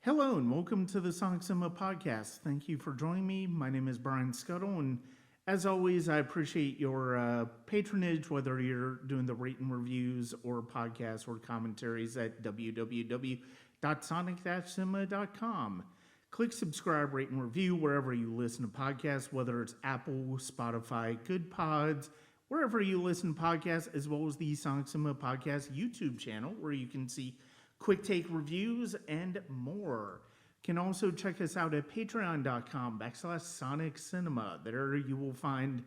Hello and welcome to the Sonic Cinema Podcast. Thank you for joining me. My name is Brian Scuttle, and as always, I appreciate your patronage, whether you're doing the rate and reviews or podcasts or commentaries at www.sonic-cinema.com. Click subscribe, rate, and review wherever you listen to podcasts, whether it's Apple, Spotify, Good Pods, wherever you listen to podcasts, as well as the Sonic Cinema Podcast YouTube channel, where you can see quick take reviews and more. You can also check us out at patreon.com/Sonic Cinema. There you will find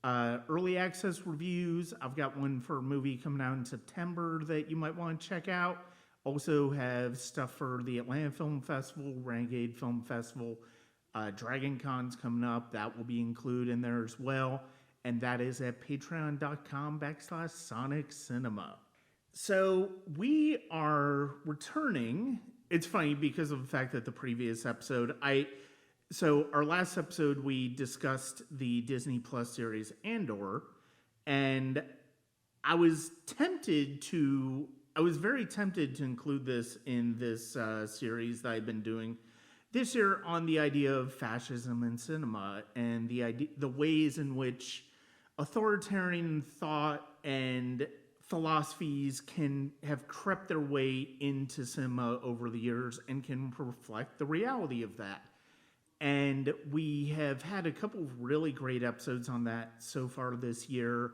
early access reviews. I've got one for a movie coming out in September that you might want to check out. Also have stuff for the Atlanta Film Festival, Renegade Film Festival, Dragon Con's coming up. That will be included in there as well. And that is at patreon.com/Sonic Cinema. So we are returning. It's funny because of the fact that the previous episode, our last episode we discussed the Disney Plus series Andor, and I was very tempted to include this in this series that I've been doing this year on the idea of fascism in cinema and the ways in which authoritarian thought and philosophies can have crept their way into cinema over the years and can reflect the reality of that. And we have had a couple of really great episodes on that so far this year.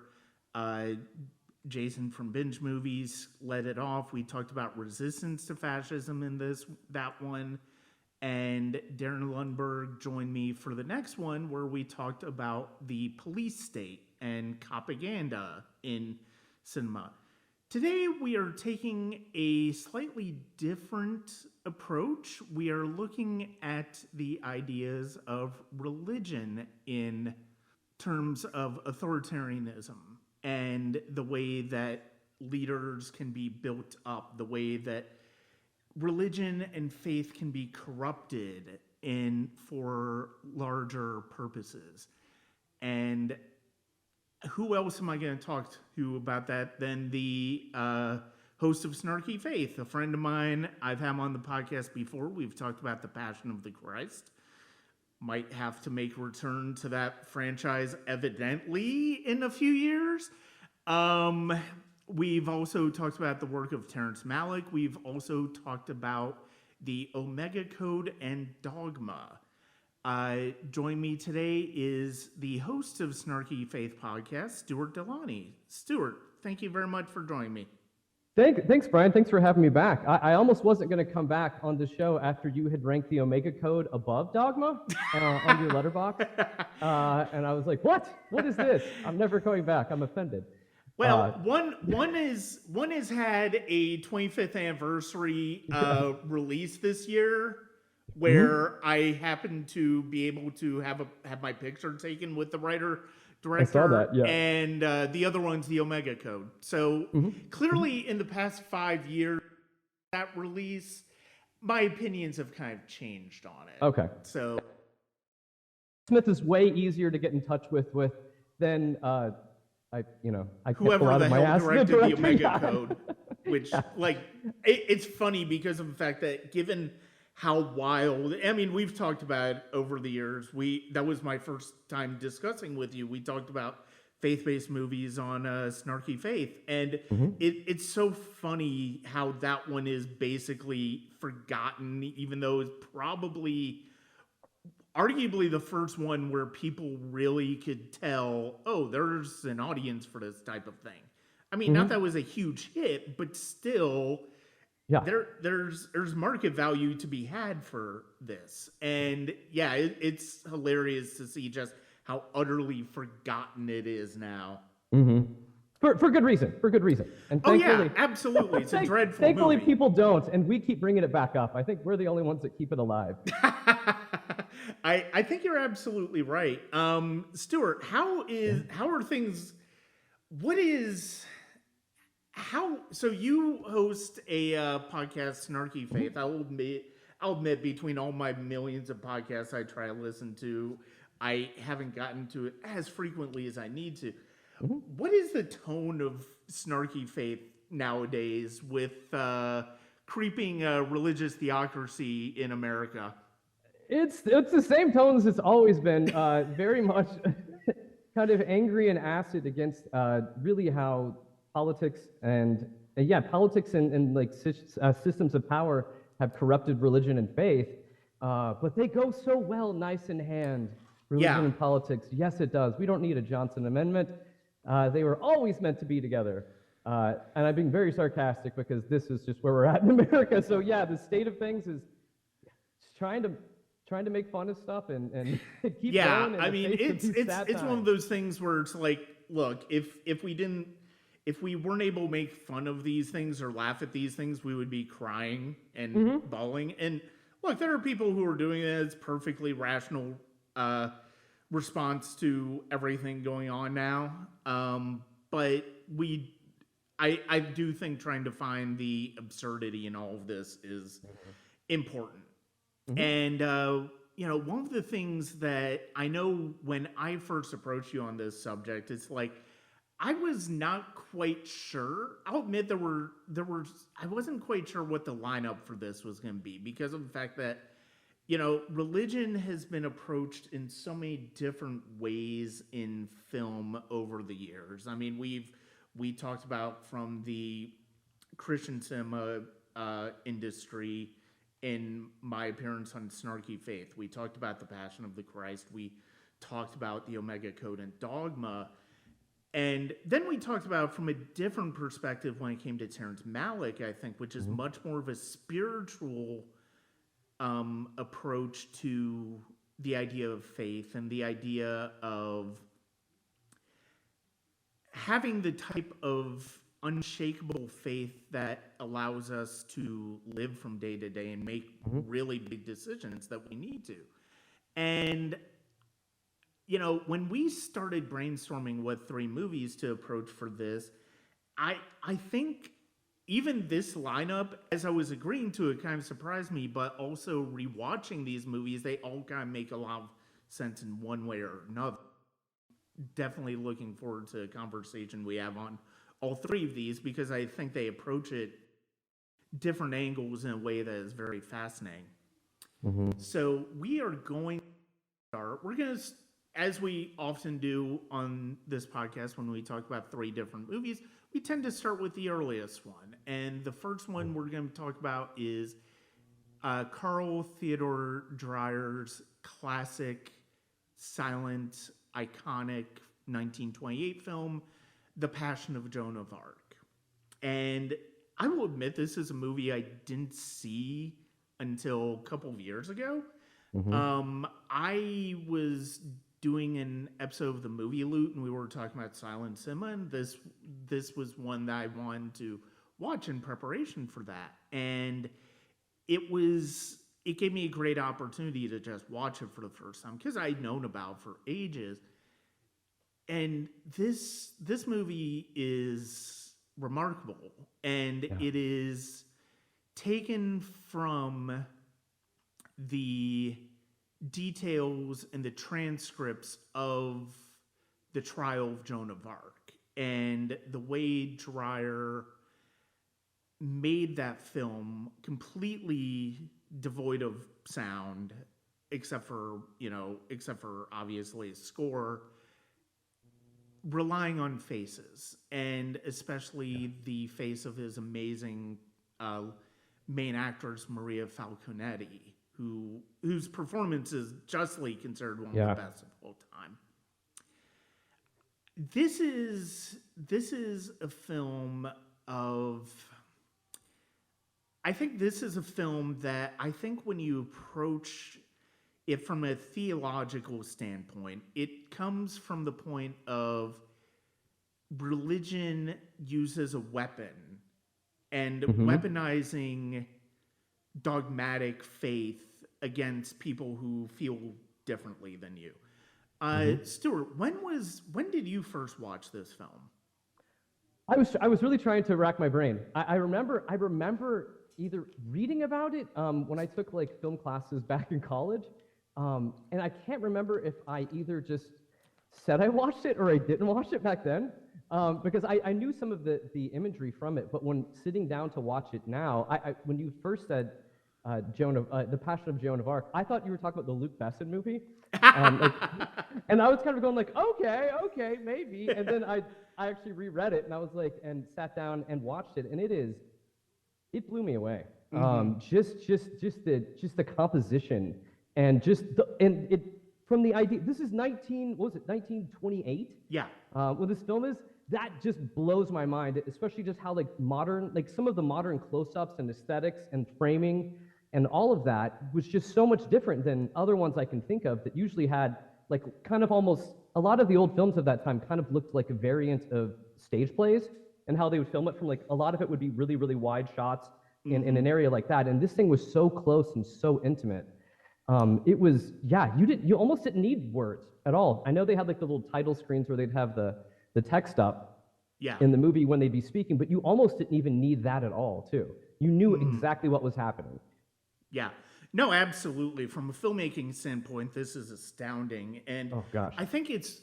Jason from Binge Movies led it off. We talked about resistance to fascism in that one. And Darren Lundberg joined me for the next one, where we talked about the police state and propaganda in cinema. Today we are taking a slightly different approach. We are looking at the ideas of religion in terms of authoritarianism and the way that leaders can be built up, the way that religion and faith can be corrupted for larger purposes. And who else am I going to talk to about that than the host of Snarky Faith, a friend of mine. I've had him on the podcast before. We've talked about The Passion of the Christ. Might have to make a return to that franchise evidently in a few years. We've also talked about the work of Terrence Malick. We've also talked about the Omega Code and Dogma. Join me today is the host of Snarky Faith podcast, Stuart Delony. Stuart, thank you very much for joining me. Thanks, Brian. Thanks for having me back. I almost wasn't going to come back on the show after you had ranked the Omega Code above Dogma on your letterbox. And I was like, what? What is this? I'm never going back. I'm offended. Well, one has had a 25th anniversary release this year, where I happened to be able to have my picture taken with the writer-director. I saw that, yeah. And the other one's the Omega Code. So clearly in the past 5 years, that release, my opinions have kind of changed on it. Okay. So Smith is way easier to get in touch with than I whoever the hell directed the Omega Code, which yeah. It's funny because of the fact that given how wild, I mean, we've talked about it over the years. That was my first time discussing with you. We talked about faith-based movies on Snarky Faith, and it's so funny how that one is basically forgotten, even though it's probably arguably the first one where people really could tell, oh, there's an audience for this type of thing. I mean, not that it was a huge hit, but still, yeah, there's market value to be had for this. And yeah, it's hilarious to see just how utterly forgotten it is now. For good reason. And yeah, absolutely. It's a dreadful thankfully movie. People don't, and we keep bringing it back up. I think we're the only ones that keep it alive. I think you're absolutely right. Stuart, how are things? So you host a podcast, Snarky Faith. I'll admit, between all my millions of podcasts I try to listen to, I haven't gotten to it as frequently as I need to. What is the tone of Snarky Faith nowadays with creeping religious theocracy in America. It's the same tones it's always been, very much kind of angry and acid against really how politics and like systems of power have corrupted religion and faith, but they go so well nice in hand, religion and politics. Yes, it does. We don't need a Johnson Amendment. They were always meant to be together. And I'm being very sarcastic because this is just where we're at in America. So yeah, the state of things is trying to make fun of stuff and keep going. I mean, it's one of those things where it's like, look, if we weren't able to make fun of these things or laugh at these things, we would be crying and bawling. And look, there are people who are doing it as perfectly rational response to everything going on now. But I do think trying to find the absurdity in all of this is important. And, one of the things that I know when I first approached you on this subject, it's like, I was not quite sure. I'll admit I wasn't quite sure what the lineup for this was going to be because of the fact that, religion has been approached in so many different ways in film over the years. I mean, we talked about from the Christian cinema industry in my appearance on Snarky Faith. We talked about The Passion of the Christ. We talked about the Omega Code and Dogma. And then we talked about from a different perspective when it came to Terrence Malick, I think, which is much more of a spiritual approach to the idea of faith and the idea of having the type of unshakable faith that allows us to live from day to day and make really big decisions that we need to. And, when we started brainstorming what 3 movies to approach for this, I think even this lineup, as I was agreeing to it, kind of surprised me, but also rewatching these movies, they all kind of make a lot of sense in one way or another. Definitely looking forward to a conversation we have on all 3 of these because I think they approach it different angles in a way that is very fascinating. So we are going to start. We're going to, as we often do on this podcast when we talk about 3 different movies, we tend to start with the earliest one. And the first one we're going to talk about is Carl Theodor Dreyer's classic, silent, iconic 1928 film, The Passion of Joan of Arc. And I will admit this is a movie I didn't see until a couple of years ago. I was doing an episode of the Movie Loot and we were talking about silent cinema, and this was one that I wanted to watch in preparation for that. And it gave me a great opportunity to just watch it for the first time because I'd known about it for ages. And this movie is remarkable, and it is taken from the details and the transcripts of the trial of Joan of Arc, and the way Dreyer made that film completely devoid of sound, except for obviously a score, relying on faces, and especially the face of his amazing main actress, Maria Falconetti, whose performance is justly considered one of the best of all time. This is a film of... I think this is a film that I think when you approach it from a theological standpoint, it comes from the point of religion used as a weapon and weaponizing dogmatic faith against people who feel differently than you. Stuart, when did you first watch this film? I was really trying to rack my brain. I remember either reading about it when I took like film classes back in college, and I can't remember if I either just said I watched it or I didn't watch it back then. because I knew some of the imagery from it, but when sitting down to watch it now, when you first said The Passion of Joan of Arc, I thought you were talking about the Luc Besson movie. Like, and I was kind of going like, okay, maybe. And then I actually reread it and I was like, and sat down and watched it, and it blew me away. Just the composition and from the idea. This is 1928? Yeah. When this film is, that just blows my mind, especially just how like modern, like some of the modern close-ups and aesthetics and framing and all of that was just so much different than other ones I can think of that usually had like kind of almost, a lot of the old films of that time kind of looked like a variant of stage plays and how they would film it from like, a lot of it would be really, really wide shots in an area like that. And this thing was so close and so intimate. It was, you almost didn't need words at all. I know they had like the little title screens where they'd have the text up in the movie when they'd be speaking, but you almost didn't even need that at all, too. You knew exactly what was happening. Yeah. No, absolutely. From a filmmaking standpoint, this is astounding. And I think it's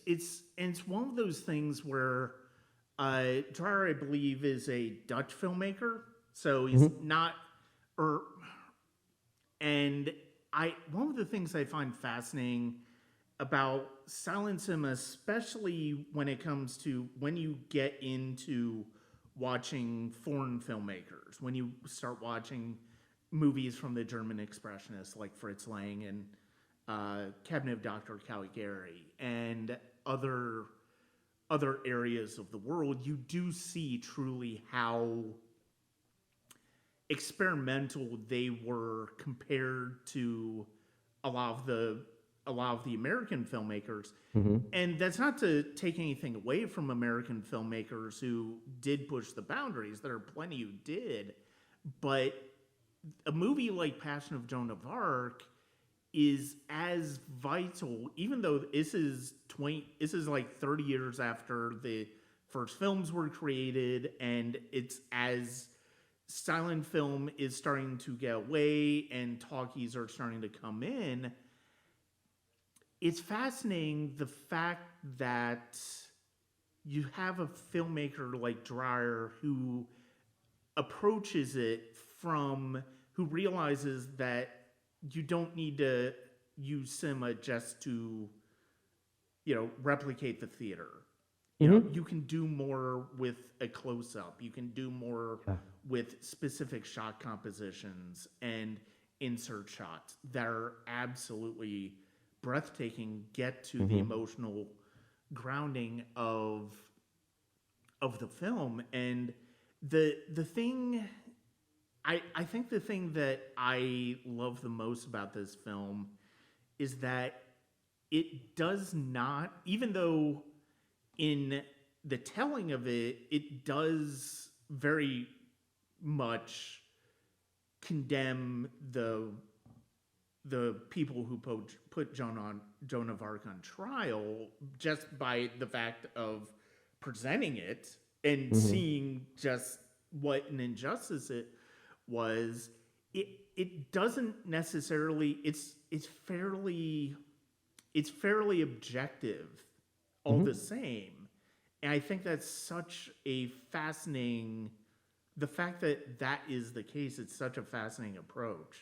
one of those things where Dreyer, I believe, is a Dutch filmmaker. So he's not, and one of the things I find fascinating about silent cinema, especially when it comes to when you get into watching foreign filmmakers, when you start watching movies from the German expressionists like Fritz Lang and Cabinet of Dr. Caligari and other areas of the world, you do see truly how experimental they were compared to a lot of the American filmmakers. And that's not to take anything away from American filmmakers who did push the boundaries. There are plenty who did, but a movie like Passion of Joan of Arc is as vital, even though this is like 30 years after the first films were created, and it's as silent film is starting to get away and talkies are starting to come in. It's fascinating the fact that you have a filmmaker like Dreyer who approaches it who realizes that you don't need to use cinema just to, replicate the theater. You know, you can do more with a close-up. You can do more with specific shot compositions and insert shots that are absolutely breathtaking, get to the emotional grounding of the film. And the thing, I think the thing that I love the most about this film is that it does not, even though in the telling of it, it does very much condemn the people who put Joan of Arc on trial just by the fact of presenting it and seeing just what an injustice it was. It doesn't necessarily, it's fairly objective all the same. And I think that's such a fascinating, the fact that that is the case, it's such a fascinating approach.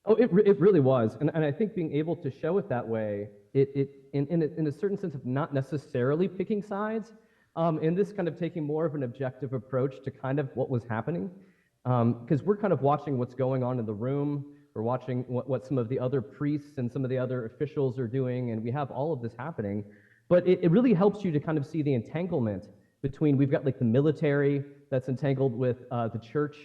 Oh, it really was. And I think being able to show it that way, in a certain sense of not necessarily picking sides, in this kind of taking more of an objective approach to kind of what was happening. Because we're kind of watching what's going on in the room. We're watching what some of the other priests and some of the other officials are doing, and we have all of this happening. But it really helps you to kind of see the entanglement between, we've got like the military that's entangled with the church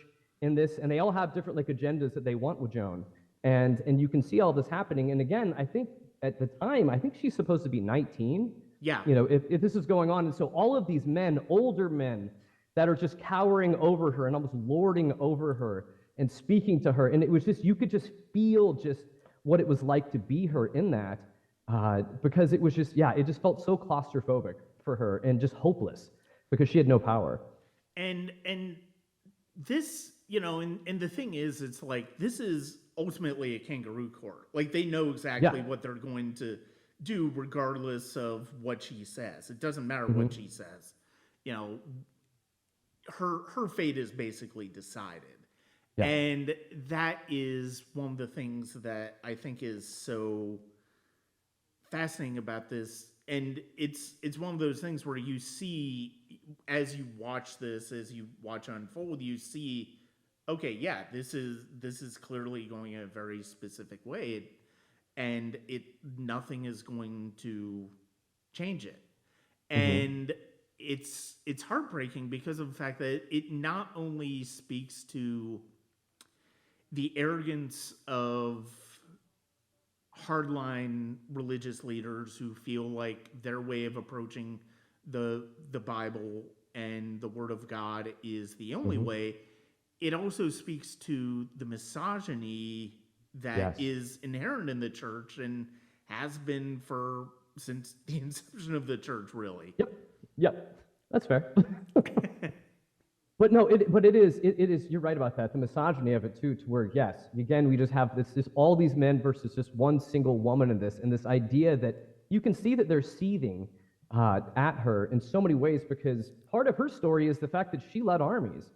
in this, and they all have different like agendas that they want with Joan. And you can see all this happening. And again, I think at the time, I think she's supposed to be 19. Yeah. You know, if this is going on. And so all of these men, older men, that are just cowering over her and almost lording over her and speaking to her. And it was just, you could just feel just what it was like to be her in that. Because it was just, it just felt so claustrophobic for her and just hopeless because she had no power. And this, you know, and the thing is, it's like, this is ultimately a kangaroo court. Like, they know exactly what they're going to do regardless of what she says. It doesn't matter what she says. You know, her fate is basically decided. Yeah. And that is one of the things that I think is so fascinating about this. And it's one of those things where you see, as you watch this, as you watch unfold, you see, okay, yeah, this is clearly going in a very specific way, and nothing is going to change it. And it's heartbreaking because of the fact that it not only speaks to the arrogance of hardline religious leaders who feel like their way of approaching the Bible and the Word of God is the only way. It also speaks to the misogyny that is inherent in the church and has been since the inception of the church, really. Yep. That's fair. But no, it is, you're right about that. The misogyny of it too, to where, yes, again, we just have this all these men versus just one single woman in this, and this idea that you can see that they're seething at her in so many ways, because part of her story is the fact that she led armies,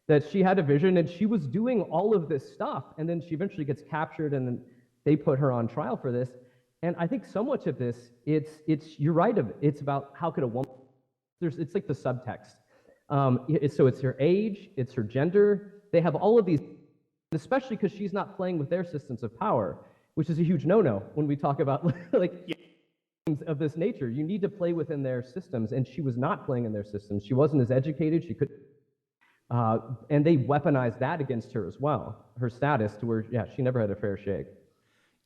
that she had a vision and she was doing all of this stuff, and then she eventually gets captured and then they put her on trial for this. And I think so much of this, you're right, it's about how could a woman, it's like the subtext. So it's her age, it's her gender. They have all of these, especially because she's not playing with their systems of power, which is a huge no-no when we talk about things of this nature. You need to play within their systems, and she was not playing in their systems. She wasn't as educated. She could, and they weaponized that against her as well. Her status, to where she never had a fair shake.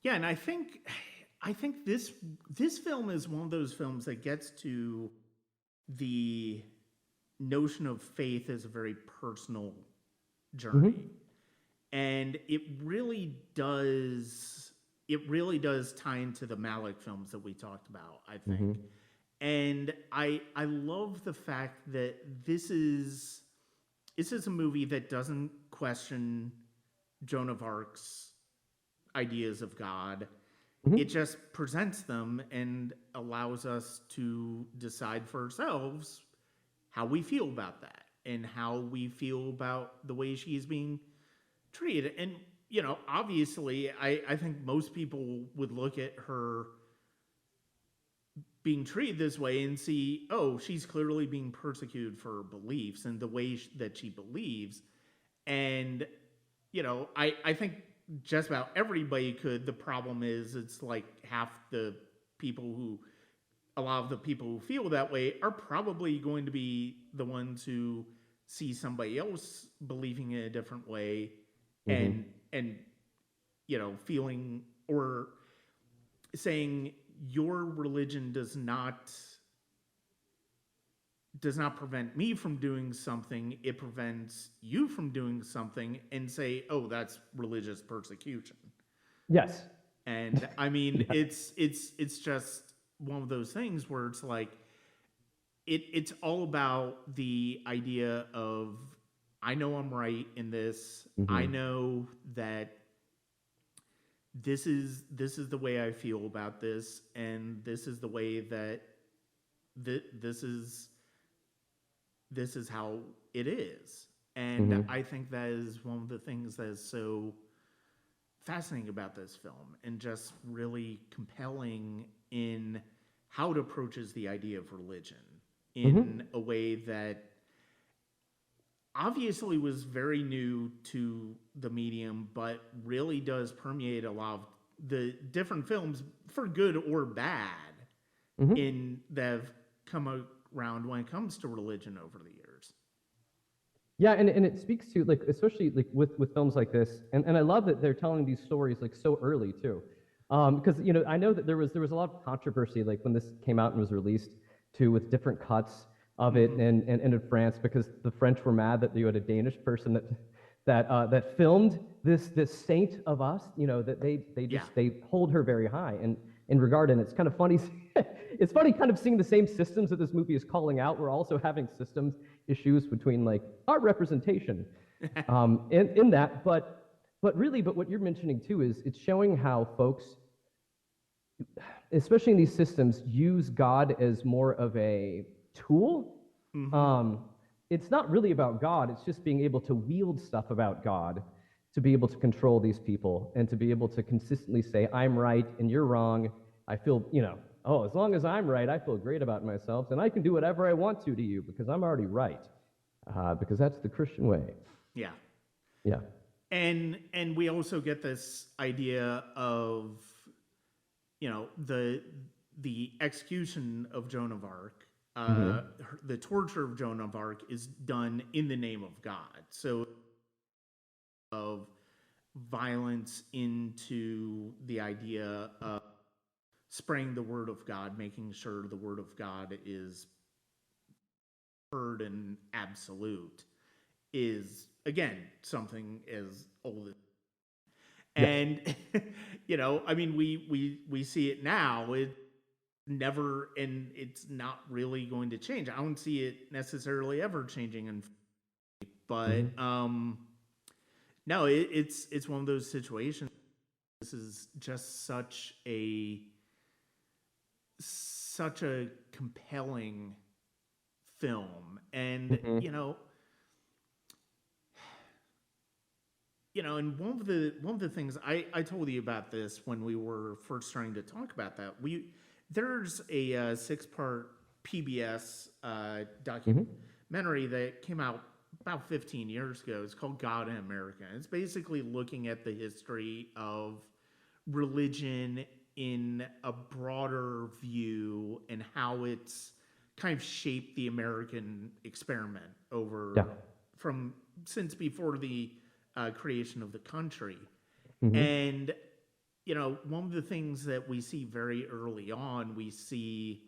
Yeah, and I think this film is one of those films that gets to the notion of faith as a very personal journey. And it really does tie into the Malick films that we talked about, I think. And I love the fact that this is a movie that doesn't question Joan of Arc's ideas of God. It just presents them and allows us to decide for ourselves how we feel about that and how we feel about the way she's being treated. And, you know, obviously, I think most people would look at her being treated this way and see, oh, she's clearly being persecuted for her beliefs and the way that she believes. And, you know, I think just about everybody could. The problem is it's like a lot of the people who feel that way are probably going to be the ones who see somebody else believing in a different way and you know, feeling or saying your religion does not prevent me from doing something, it prevents you from doing something, and say, oh, that's religious persecution. Yes. And I mean, it's just one of those things where it's like, it's all about the idea of, I know I'm right in this. I know that this is the way I feel about this, and this is the way that this is how it is. And I think that is one of the things that is so fascinating about this film, and just really compelling in how it approaches the idea of religion in a way that obviously was very new to the medium, but really does permeate a lot of the different films, for good or bad, that have come around when it comes to religion over the years. Yeah, and it speaks to, like, especially like with films like this, and I love that they're telling these stories like so early too, because, you know, I know that there was a lot of controversy like when this came out and was released too, with different cuts of it, and in France, because the French were mad that you had a Danish person that filmed this saint of us, you know, that they hold her very high in regard, and it's kind of funny. It's funny kind of seeing the same systems that this movie is calling out. We're also having systems issues between like art representation in that, but what you're mentioning too is it's showing how folks, especially in these systems, use God as more of a tool. It's not really about God. It's just being able to wield stuff about God to be able to control these people and to be able to consistently say, I'm right and you're wrong. I feel, oh, as long as I'm right, I feel great about myself, and I can do whatever I want to you because I'm already right. Because that's the Christian way. Yeah. Yeah. And we also get this idea of, the execution of Joan of Arc, the torture of Joan of Arc is done in the name of God. So of violence into the idea of spreading the word of God, making sure the word of God is heard and absolute, is again something as old as. And I mean, we see it now. It never, and it's not really going to change. I don't see it necessarily ever changing. But no, it's one of those situations. This is just such a compelling film, and and one of the things I told you about this when we were first starting to talk about that, there's a 6-part PBS documentary that came out about 15 years ago. It's called God in America. It's basically looking at the history of religion in a broader view and how it's kind of shaped the American experiment from since before the creation of the country. And one of the things that we see very early on, we see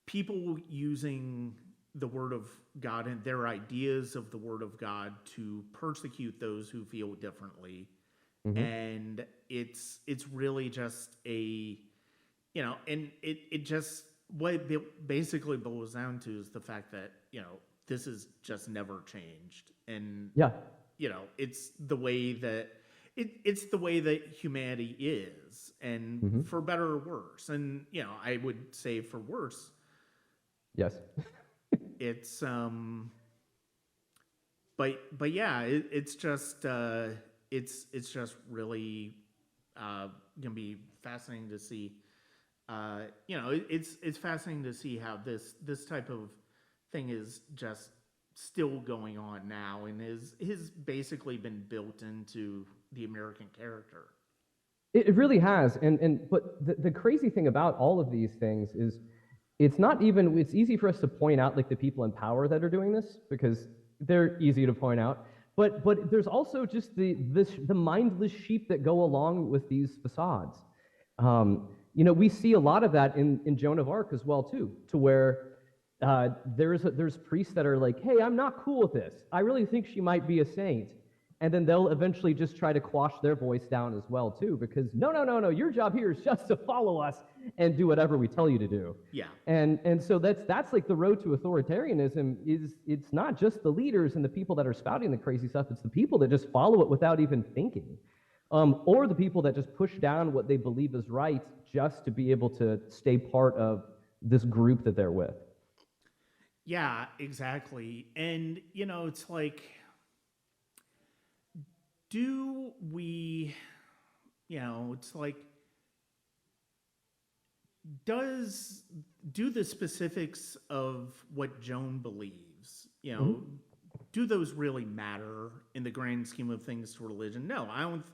people using the word of God and their ideas of the word of God to persecute those who feel differently. And it's really just a, and it just, what it basically boils down to is the fact that, this has just never changed. And, it's the way that, it's the way that humanity is, and for better or worse. And, I would say for worse. Yes. It's, but yeah, it's just, it's just really gonna be fascinating to see. It's fascinating to see how this type of thing is just still going on now, and has basically been built into the American character. It really has, but the crazy thing about all of these things is it's easy for us to point out like the people in power that are doing this because they're easy to point out. But there's also just the mindless sheep that go along with these facades. We see a lot of that in Joan of Arc as well too, to where there's priests that are like, hey, I'm not cool with this. I really think she might be a saint. And then they'll eventually just try to quash their voice down as well too, because no, your job here is just to follow us and do whatever we tell you to do. Yeah. And so that's like the road to authoritarianism. It's not just the leaders and the people that are spouting the crazy stuff, it's the people that just follow it without even thinking. Or the people that just push down what they believe is right just to be able to stay part of this group that they're with. Yeah, exactly. And it's like, do we, it's like, do the specifics of what Joan believes, do those really matter in the grand scheme of things to religion? No, I don't.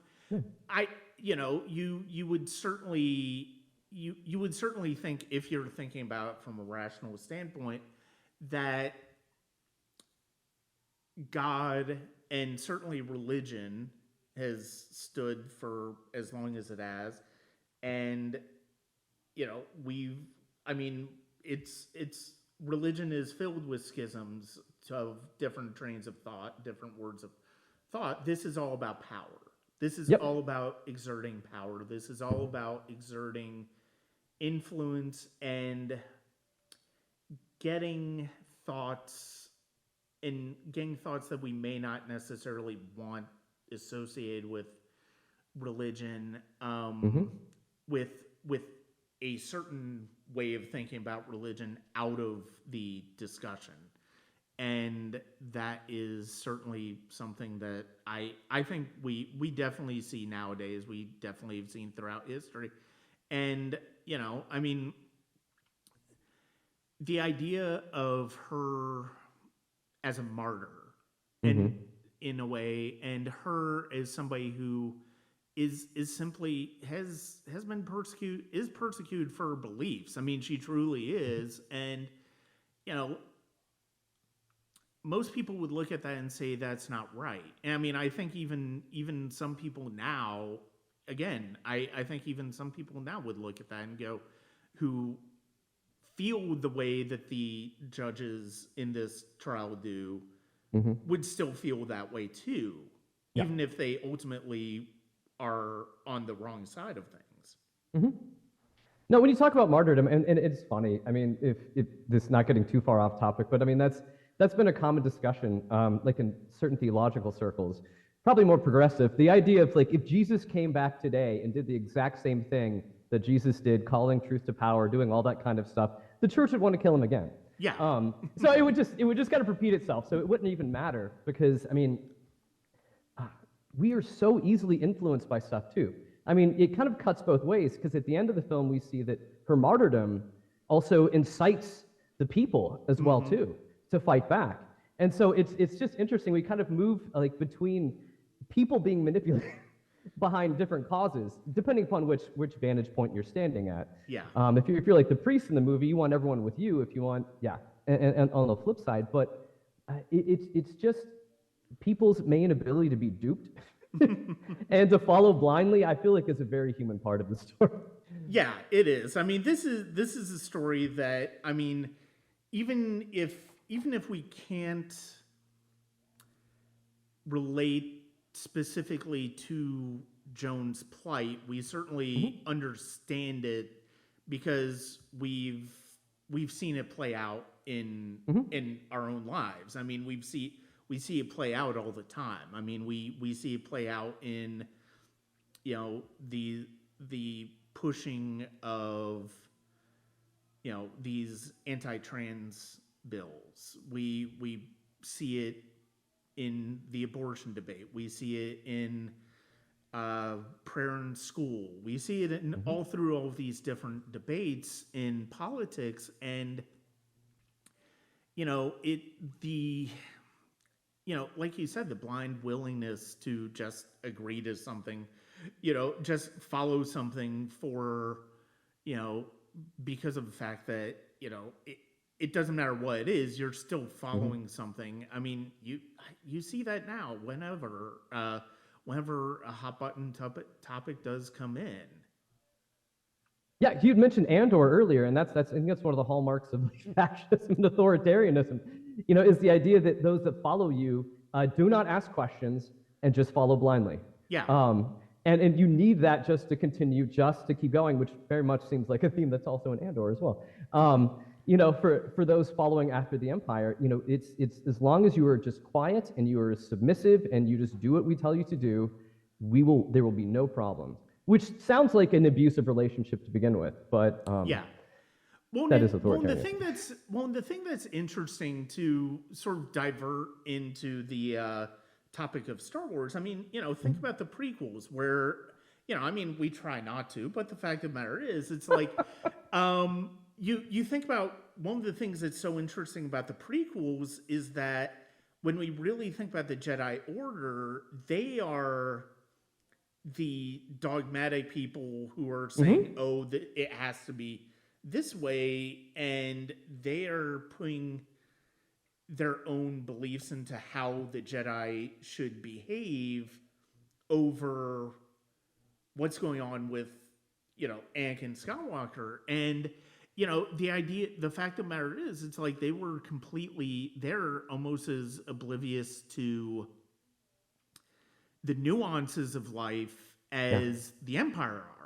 You would certainly, you would certainly think, if you're thinking about it from a rational standpoint, that God and certainly religion has stood for as long as it has, and it's religion is filled with schisms of different trains of thought, different words of thought. This is all about power. This is all about exerting power. This is all about exerting influence and getting thoughts that we may not necessarily want associated with religion, with a certain way of thinking about religion out of the discussion. And that is certainly something that I think we definitely see nowadays. We definitely have seen throughout history. And, I mean, the idea of her as a martyr in a way, and her as somebody who is simply has been persecuted for her beliefs. I mean, she truly is. And, most people would look at that and say that's not right. And I mean, I think even some people now, again, I think even some people now would look at that and go, who feel the way that the judges in this trial do, would still feel that way too, even if they ultimately are on the wrong side of things. No, when you talk about martyrdom, and it's funny, I mean, if this is not getting too far off topic, but I mean, that's been a common discussion, like in certain theological circles, probably more progressive. The idea of like, if Jesus came back today and did the exact same thing that Jesus did, calling truth to power, doing all that kind of stuff, the church would want to kill him again. Yeah. So it would just kind of repeat itself. So it wouldn't even matter because, I mean, we are so easily influenced by stuff too. I mean, it kind of cuts both ways because at the end of the film, we see that her martyrdom also incites the people as well too to fight back. And so it's just interesting. We kind of move like between people being manipulated behind different causes, depending upon which vantage point you're standing at. Yeah. If you're like the priest in the movie, you want everyone with you. If you want, and on the flip side, but it's just people's main ability to be duped and to follow blindly. I feel like is a very human part of the story. Yeah, it is. I mean, this is a story that, I mean, even if we can't relate specifically to Joan's plight, we certainly understand it because we've seen it play out in our own lives. I mean, we see it play out all the time. I mean, we see it play out in the pushing of these anti-trans bills. We see it in the abortion debate. We see it in prayer in school. We see it in all through all of these different debates in politics. And like you said, the blind willingness to just agree to something, just follow something for, because of the fact that, it doesn't matter what it is, you're still following something. I mean, you see that now whenever a hot button topic does come in. Yeah, you'd mentioned Andor earlier, and that's I think that's one of the hallmarks of fascism and authoritarianism. Is the idea that those that follow you do not ask questions and just follow blindly. Yeah. And you need that just to continue, just to keep going, which very much seems like a theme that's also in Andor as well. For those following after the Empire, it's as long as you are just quiet and you are submissive and you just do what we tell you to do, there will be no problem. Which sounds like an abusive relationship to begin with, but yeah. Well, that is authoritarian. The thing that's interesting to sort of divert into the topic of Star Wars. I mean, think about the prequels where, I mean, we try not to, but the fact of the matter is, it's like, you think about one of the things that's so interesting about the prequels is that when we really think about the Jedi Order, they are the dogmatic people who are saying, it has to be this way, and they are putting their own beliefs into how the Jedi should behave over what's going on with, Anakin Skywalker. And, the fact of the matter is, it's like they're almost as oblivious to the nuances of life as the Empire are.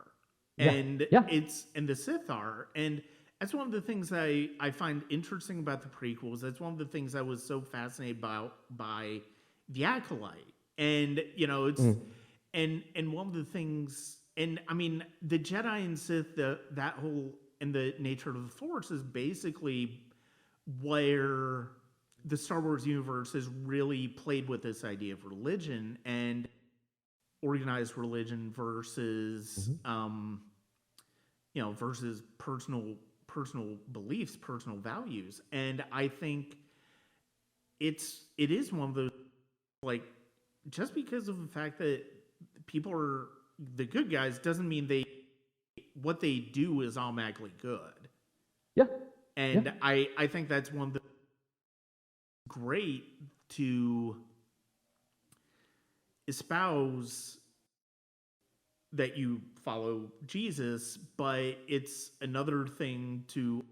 And and the Sith are. And that's one of the things I find interesting about the prequels. That's one of the things I was so fascinated by the Acolyte. And it's and one of the things and I mean, the Jedi and Sith, that whole, and the nature of the Force is basically where the Star Wars universe has really played with this idea of religion and organized religion versus, versus personal beliefs, personal values. And I think it is one of those, like, just because of the fact that people are the good guys doesn't mean what they do is automatically good. Yeah. And I think that's one of the great to espouse that you follow Jesus, but it's another thing to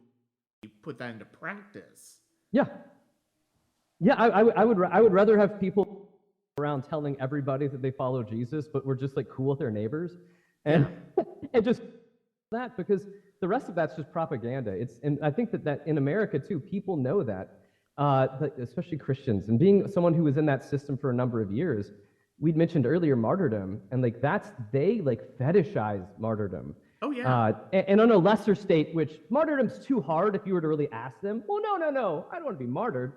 put that into practice. Yeah. Yeah, I would rather have people around telling everybody that they follow Jesus, but we're just like cool with their neighbors, and and just that, because the rest of that's just propaganda. And I think that in America too, people know that, especially Christians, and being someone who was in that system for a number of years, we'd mentioned earlier martyrdom, and like they like fetishize martyrdom. Oh yeah. And on a lesser state, which martyrdom's too hard if you were to really ask them, well, no, I don't want to be martyred.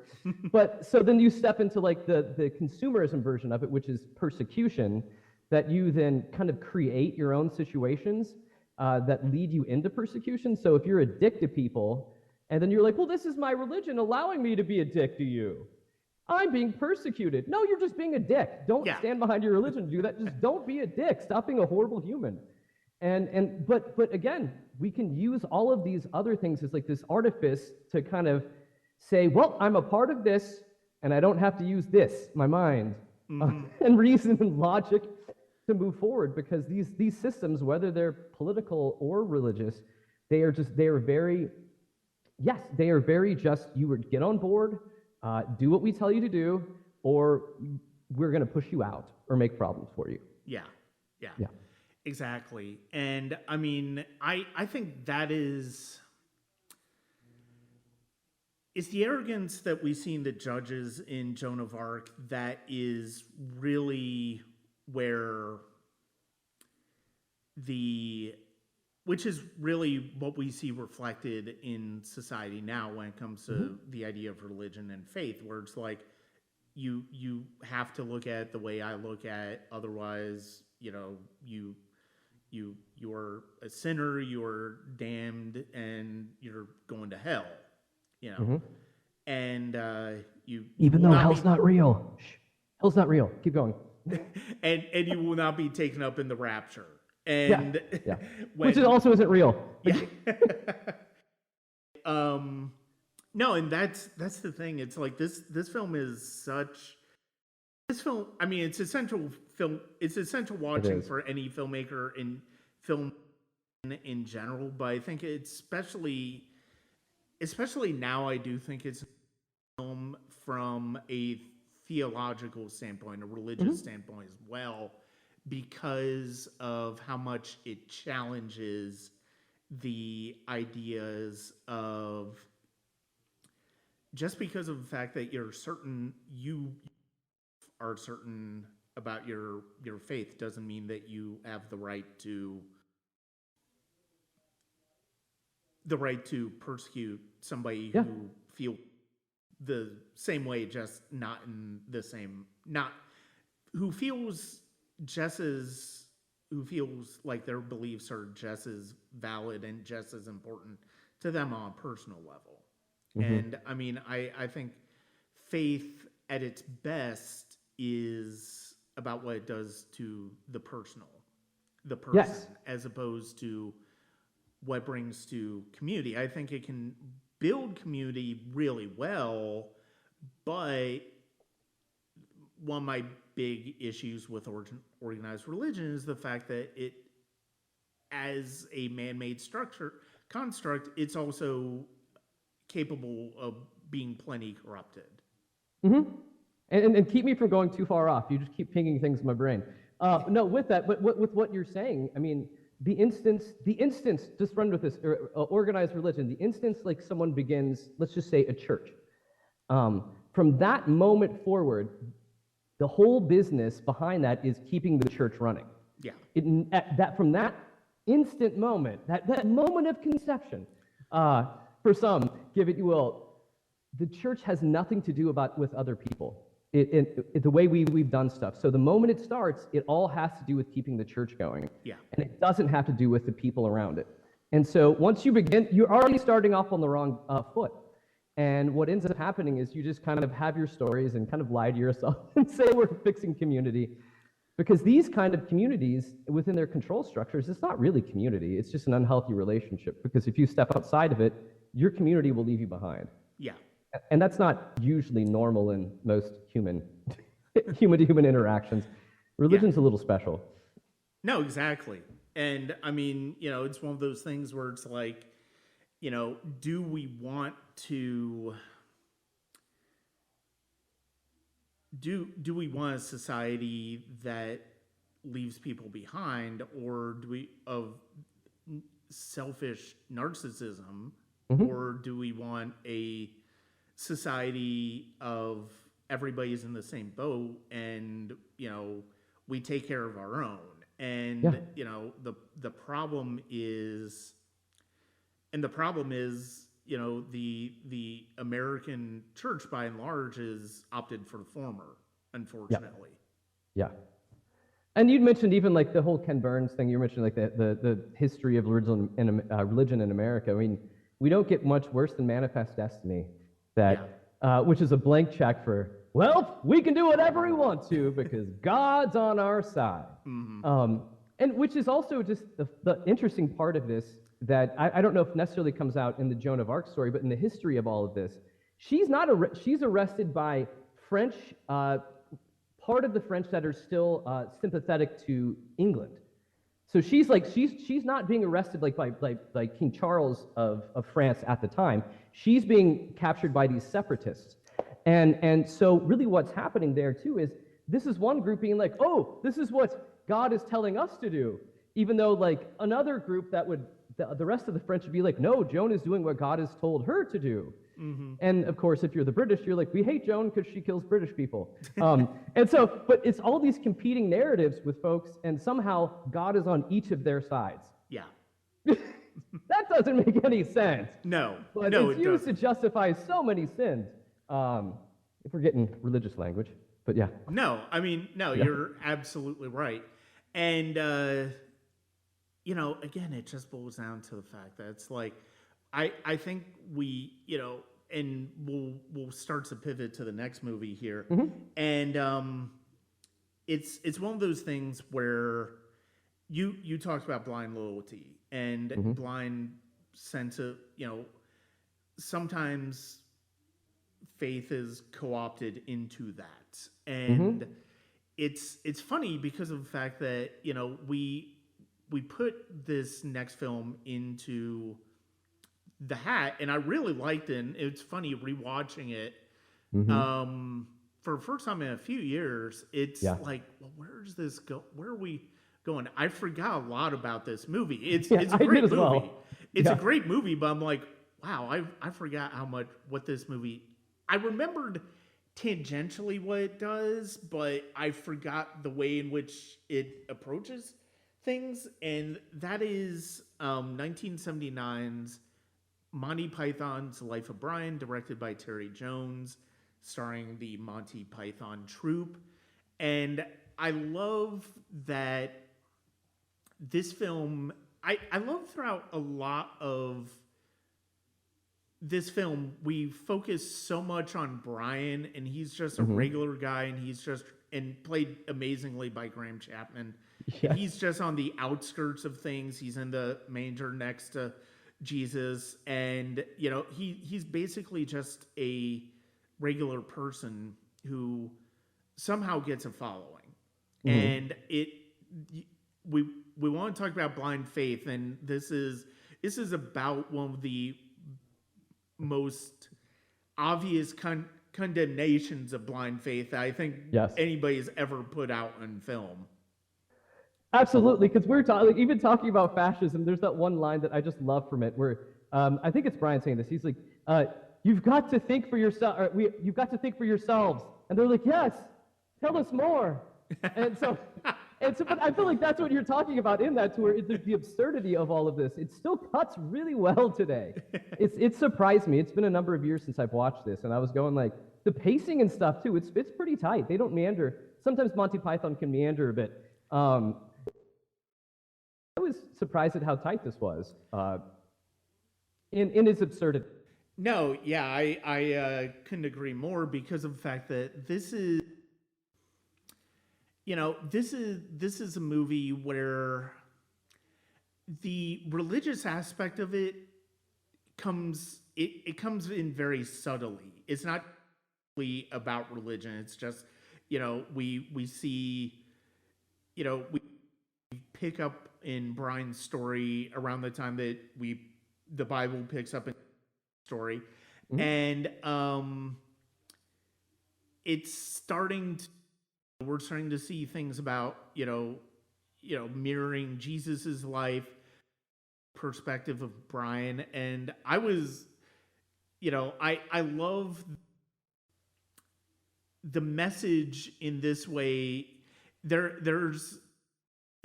But so then you step into like the consumerism version of it, which is persecution, that you then kind of create your own situations that lead you into persecution. So if you're a dick to people, and then you're like, well, this is my religion allowing me to be a dick to you. I'm being persecuted. No, you're just being a dick. Don't stand behind your religion to do that. Just don't be a dick. Stop being a horrible human. But again, we can use all of these other things as like this artifice to kind of say, well, I'm a part of this, and I don't have to use this, my mind, and reason and logic to move forward, because these systems, whether they're political or religious, they are very just, you would get on board, do what we tell you to do, or we're going to push you out or make problems for you. Yeah. Exactly. And I mean, I think that it's the arrogance that we see in the judges in Joan of Arc that is really where which is really what we see reflected in society now when it comes to the idea of religion and faith, where it's like, you have to look at it the way I look at it, otherwise, you're a sinner, you're damned, and you're going to hell, and even though hell's not real. Shh. Hell's not real. Keep going. and you will not be taken up in the rapture. And which also isn't real. Yeah. No, and that's the thing. It's like this film is such. This film, I mean, it's essential film. It's essential watching for any filmmaker in film in general. But I think it's especially now, I do think it's a film from a theological standpoint, a religious standpoint as well, because of how much it challenges the ideas of, just because of the fact that you are certain about your faith doesn't mean that you have the right to persecute somebody who feel the same way, just not in the same, who feels like their beliefs are just as valid and just as important to them on a personal level. And I mean, I think faith at its best is about what it does to the person, as opposed to what it brings to community. I think it can build community really well, but one of my big issues with organized religion is the fact that it, as a man-made construct, it's also capable of being plenty corrupted. And keep me from going too far off. You just keep pinging things in my brain. No, with that, but with what you're saying, I mean, the instance, just run with this, organized religion, the instance like someone begins, let's just say a church. From that moment forward, the whole business behind that is keeping the church running. Yeah. From that instant moment, that moment of conception, for some, give it you will, the church has nothing to do with other people. The way we've done stuff. So the moment it starts, it all has to do with keeping the church going. Yeah. And it doesn't have to do with the people around it. And so once you begin, you're already starting off on the wrong foot. And what ends up happening is you just kind of have your stories and kind of lie to yourself and say we're fixing community. Because these kind of communities within their control structures, it's not really community. It's just an unhealthy relationship. Because if you step outside of it, your community will leave you behind. Yeah. And that's not usually normal in most human-to-human interactions. Religion's a little special. No, exactly. And I mean, it's one of those things where it's like, do we want a society that leaves people behind, or do we of selfish narcissism, or do we want a society of everybody's in the same boat and we take care of our own? And the problem is the American church by and large is opted for the former, unfortunately. Yeah. And you'd mentioned even like the whole Ken Burns thing. You mentioned like the history of religion in America. I mean, we don't get much worse than Manifest Destiny, which is a blank check for, well, we can do whatever we want to because God's on our side. And which is also just the interesting part of this that I don't know if necessarily comes out in the Joan of Arc story, but in the history of all of this, she's arrested by French, part of the French that are still sympathetic to England. So she's not being arrested by King Charles of France at the time. She's being captured by these separatists. And so really what's happening there too is this is one group being like, oh, this is what God is telling us to do. Even though like another group the rest of the French would be like, no, Joan is doing what God has told her to do. And of course, if you're the British, you're like, we hate Joan because she kills British people. And so, but it's all these competing narratives with folks, and somehow God is on each of their sides. Yeah. That doesn't make any sense. No. But it's used to justify so many sins. If we're getting religious language, but yeah. No, I mean, you're absolutely right. And, again, it just boils down to the fact that it's like, I think we, and we'll start to pivot to the next movie here. And it's one of those things where you talked about blind loyalty and blind sense of, sometimes faith is co-opted into that. And it's funny because of the fact that, we put this next film into the hat, and I really liked it. And it's funny rewatching it for the first time in a few years. It's like, well, where does this go? Where are we going? I forgot a lot about this movie. It's a great movie. Well. It's a great movie, but I'm like, wow, I forgot what this movie. I remembered tangentially what it does, but I forgot the way in which it approaches things, and that is 1979's Monty Python's Life of Brian, directed by Terry Jones, starring the Monty Python troupe. And I love that this film, I love throughout a lot of this film, we focus so much on Brian, and he's just a regular guy, and played amazingly by Graham Chapman. Yeah. He's just on the outskirts of things. He's in the manger next to Jesus, and he's basically just a regular person who somehow gets a following. And we want to talk about blind faith, and this is about one of the most obvious condemnations of blind faith I think anybody's ever put out in film. Absolutely, because we're even talking about fascism. There's that one line that I just love from it, where I think it's Brian saying this. He's like, "You've got to think for yourself. You've got to think for yourselves." And they're like, "Yes, tell us more." And so, but I feel like that's what you're talking about in that tour, is the absurdity of all of this. It still cuts really well today. It surprised me. It's been a number of years since I've watched this, and I was going like, the pacing and stuff too, it's pretty tight. They don't meander. Sometimes Monty Python can meander a bit. I was surprised at how tight this was in its absurdity. No, yeah, I couldn't agree more, because of the fact that this is, this is a movie where the religious aspect of it comes in very subtly. It's not really about religion. It's just, we see, we pick up in Brian's story around the time that the Bible picks up in story, and we're starting to see things about mirroring Jesus's life, perspective of Brian, and I was, I love the message in this way. There's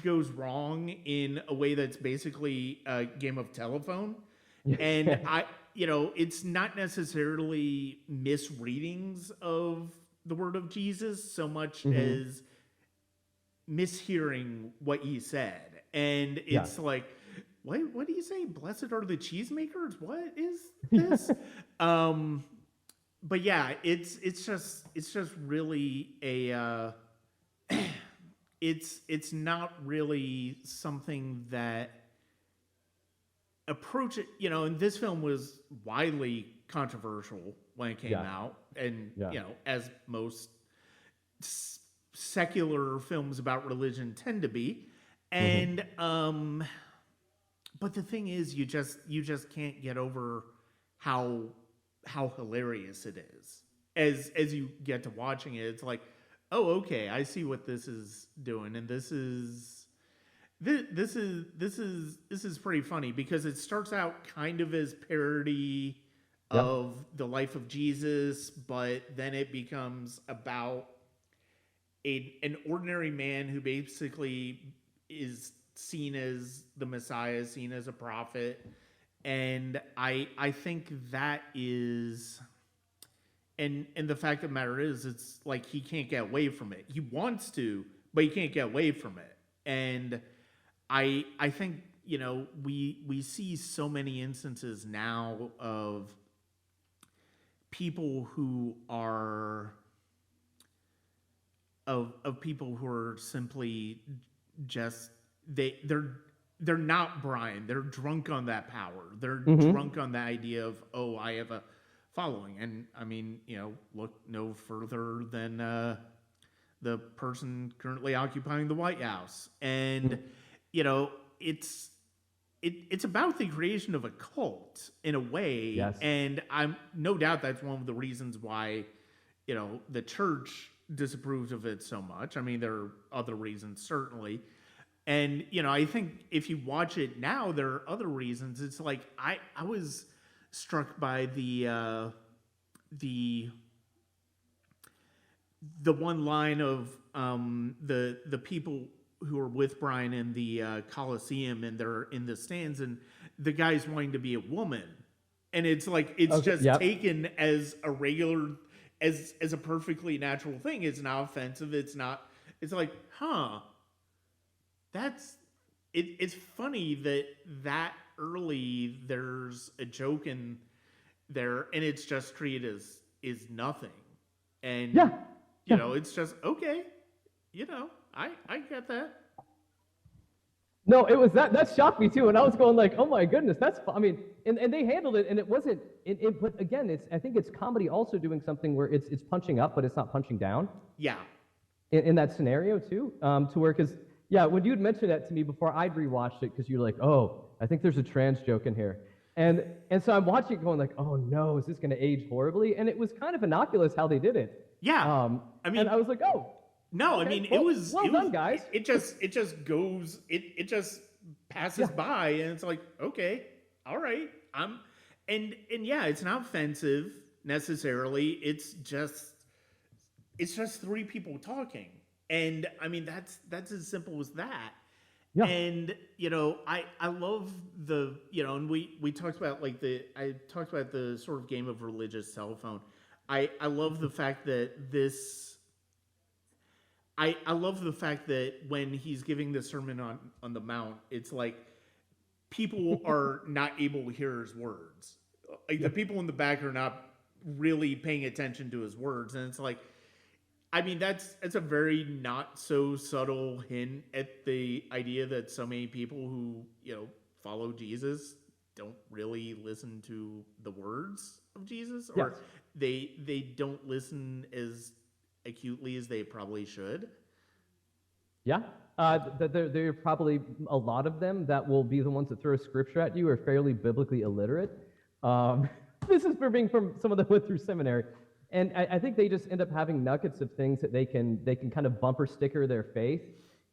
goes wrong in a way that's basically a game of telephone, and it's not necessarily misreadings of the word of Jesus so much as mishearing what he said. And it's like, what do you say? Blessed are the cheesemakers? What is this? But yeah, it's just really a it's not really something that approach it, and this film was widely controversial when it came out, and as most secular films about religion tend to be, and but the thing is, you just can't get over how hilarious it is as you get to watching it. It's like, oh, okay, I see what this is doing, and this is pretty funny, because it starts out kind of as parody of the life of Jesus, but then it becomes about an ordinary man who basically is seen as the Messiah, seen as a prophet, and I think that is. And the fact of the matter is, it's like he can't get away from it. He wants to, but he can't get away from it. And I think, we see so many instances now of people who are people who are simply just they're not Brian. They're drunk on that power. They're drunk on the idea of, oh, I have a following. And I mean, look no further than the person currently occupying the White House. And it's about the creation of a cult in a way. Yes. And I'm no doubt that's one of the reasons why the church disapproves of it so much. I mean, there are other reasons certainly. And I think if you watch it now, there are other reasons. It's like I was struck by the one line of the people who are with Brian in the Coliseum, and they're in the stands, and the guy's wanting to be a woman, and it's like taken as a regular, as a perfectly natural thing. It's not offensive. It's not. It's like, that's it. It's funny that early there's a joke in there, and it's just treated as is nothing, and it's just okay. I get that. No, it was that shocked me too, and I was going like, oh my goodness, I mean, and they handled it, and it wasn't. But again, I think it's comedy also doing something where it's punching up, but it's not punching down. Yeah. In that scenario too, to where, because when you'd mentioned that to me before, I'd rewatched it, because you're like, oh, I think there's a trans joke in here, and so I'm watching it going like, oh no, is this going to age horribly? And it was kind of innocuous how they did it. Yeah. I mean, and I was like, oh. No, okay. I mean, it was well done, guys. It just goes. It just passes by, and it's like, okay, all right. And it's not offensive necessarily. It's just three people talking, And I mean, that's as simple as that. Yeah. And, I love the, and we talked about I talked about the sort of game of religious telephone. I love the fact that I love the fact that when he's giving the Sermon on the Mount, it's like people are not able to hear his words. Like the people in the back are not really paying attention to his words. And it's like, I mean, that's a very not so subtle hint at the idea that so many people who, follow Jesus don't really listen to the words of Jesus, or they don't listen as acutely as they probably should. Yeah. There are probably a lot of them that will be the ones that throw scripture at you are fairly biblically illiterate. This is for being from someone that went through seminary. And I think they just end up having nuggets of things that they can kind of bumper sticker their faith,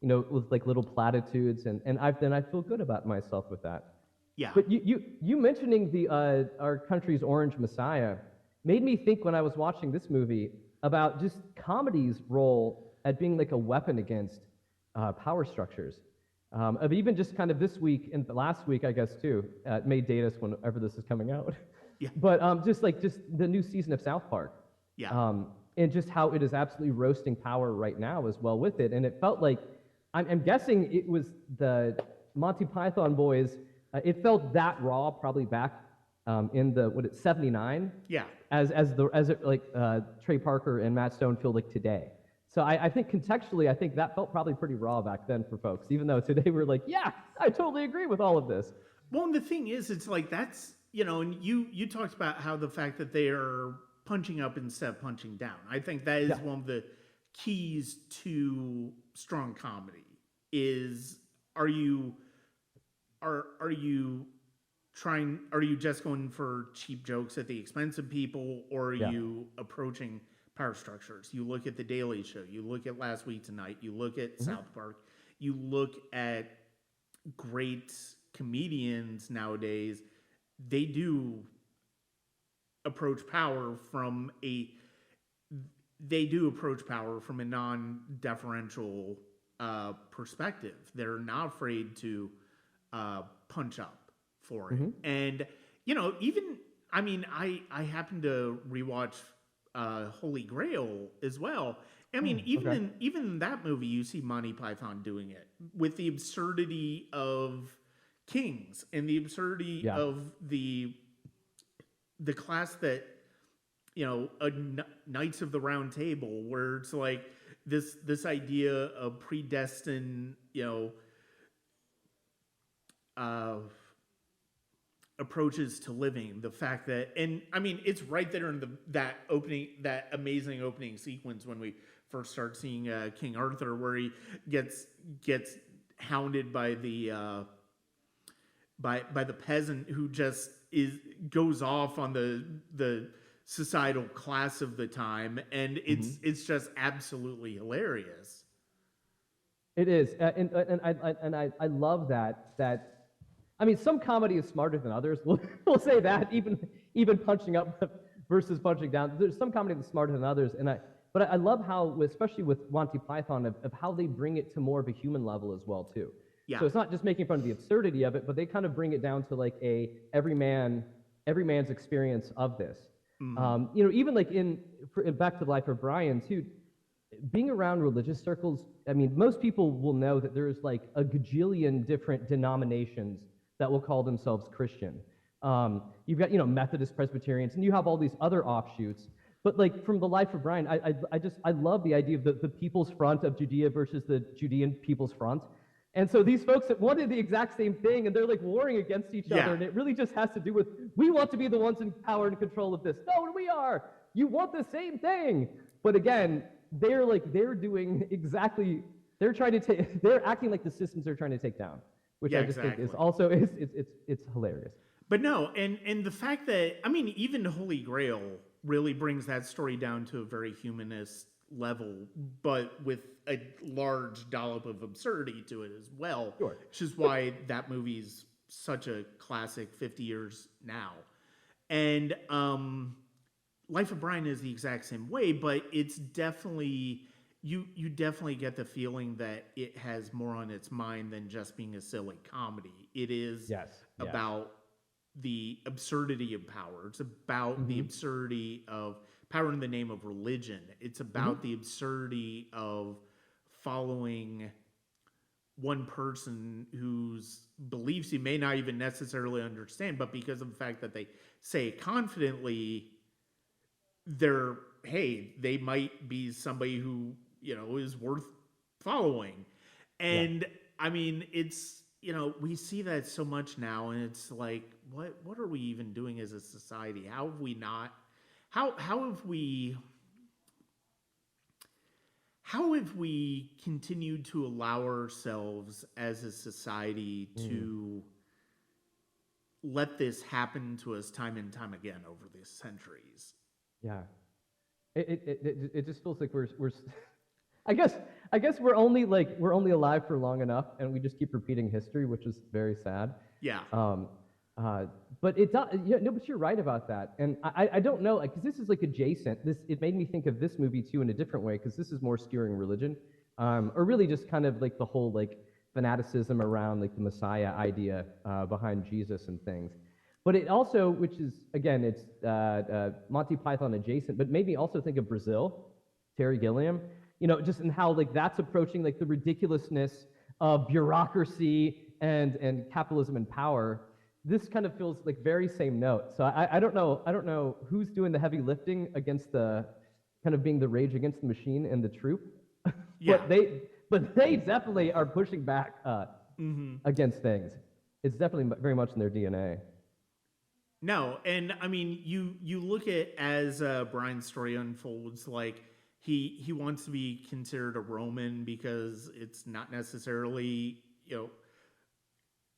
with like little platitudes, and I feel good about myself with that. Yeah. But you mentioning the our country's orange messiah made me think when I was watching this movie about just comedy's role at being like a weapon against power structures. Of even just kind of this week and last week, I guess too, May date us whenever this is coming out. Yeah. But just the new season of South Park. Yeah. And just how it is absolutely roasting power right now as well with it. And it felt like, I'm guessing it was the Monty Python boys, it felt that raw probably back in the, 79? Yeah. As it like Trey Parker and Matt Stone feel like today. So I think contextually, I think that felt probably pretty raw back then for folks, even though today we're like, yeah, I totally agree with all of this. Well, and the thing is, it's like that's, and you talked about how the fact that they are punching up instead of punching down. I think that is one of the keys to strong comedy is are you just going for cheap jokes at the expense of people, or are you approaching power structures? You look at The Daily Show, you look at Last Week Tonight, you look at South Park, you look at great comedians nowadays, they do approach power from a non-deferential perspective. They're not afraid to punch up for it. And, even, I mean, I happen to rewatch Holy Grail as well. I mean, even in that movie, you see Monty Python doing it with the absurdity of kings and the absurdity of the class that, Knights of the Round Table, where it's like this idea of predestined, approaches to living. The fact that, and I mean, it's right there in that amazing opening sequence when we first start seeing King Arthur, where he gets hounded by the peasant who just goes off on the societal class of the time, and it's just absolutely hilarious. It is, and I love that. I mean, some comedy is smarter than others. We'll say that even punching up versus punching down. There's some comedy that's smarter than others, but I love how, especially with Monty Python, of how they bring it to more of a human level as well too. Yeah. So it's not just making fun of the absurdity of it, but they kind of bring it down to like every man's experience of this. Even like back to the life of Brian too, being around religious circles. I mean, most people will know that there's like a gajillion different denominations that will call themselves Christian. You've got Methodist, Presbyterians, and you have all these other offshoots. But like from the life of Brian, I love the idea of the People's Front of Judea versus the Judean People's Front. And so these folks that wanted the exact same thing, and they're like warring against each other, and it really just has to do with, we want to be the ones in power and control of this. No, we are. You want the same thing. But again, they're doing exactly, they're acting like the systems they're trying to take down, which I just think is also, it's hilarious. But no, and the fact that, I mean, even Holy Grail really brings that story down to a very humanist level, but with a large dollop of absurdity to it as well, which is why that movie's such a classic 50 years now. And Life of Brian is the exact same way, but it's definitely, you definitely get the feeling that it has more on its mind than just being a silly comedy. It is Yes. about the absurdity of power. It's about the Mm-hmm. absurdity of power in the name of religion. It's about the absurdity of following one person whose beliefs you may not even necessarily understand, but because of the fact that they say it confidently, they might be somebody who, is worth following. Yeah. And I mean, it's, we see that so much now, and it's like, what are we even doing as a society? How have we not, how have we, continued to allow ourselves as a society to let this happen to us time and time again over the centuries? Yeah. It just feels like we're I guess we're only alive for long enough, and we just keep repeating history, which is very sad. Yeah. But it does. Yeah, no, but you're right about that. And I don't know, because this is like adjacent. It made me think of this movie too in a different way, because this is more skewering religion, or really just kind of like the whole like fanaticism around like the Messiah idea behind Jesus and things. But it also, which is again, it's Monty Python adjacent, but maybe also think of Brazil, Terry Gilliam. Just in how like that's approaching like the ridiculousness of bureaucracy and capitalism and power. This kind of feels like very same note. So I don't know who's doing the heavy lifting against the kind of being the rage against the machine and the troop. Yeah. but they definitely are pushing back against things. It's definitely very much in their DNA. No, and I mean, you look at as Brian's story unfolds, like he wants to be considered a Roman because it's not necessarily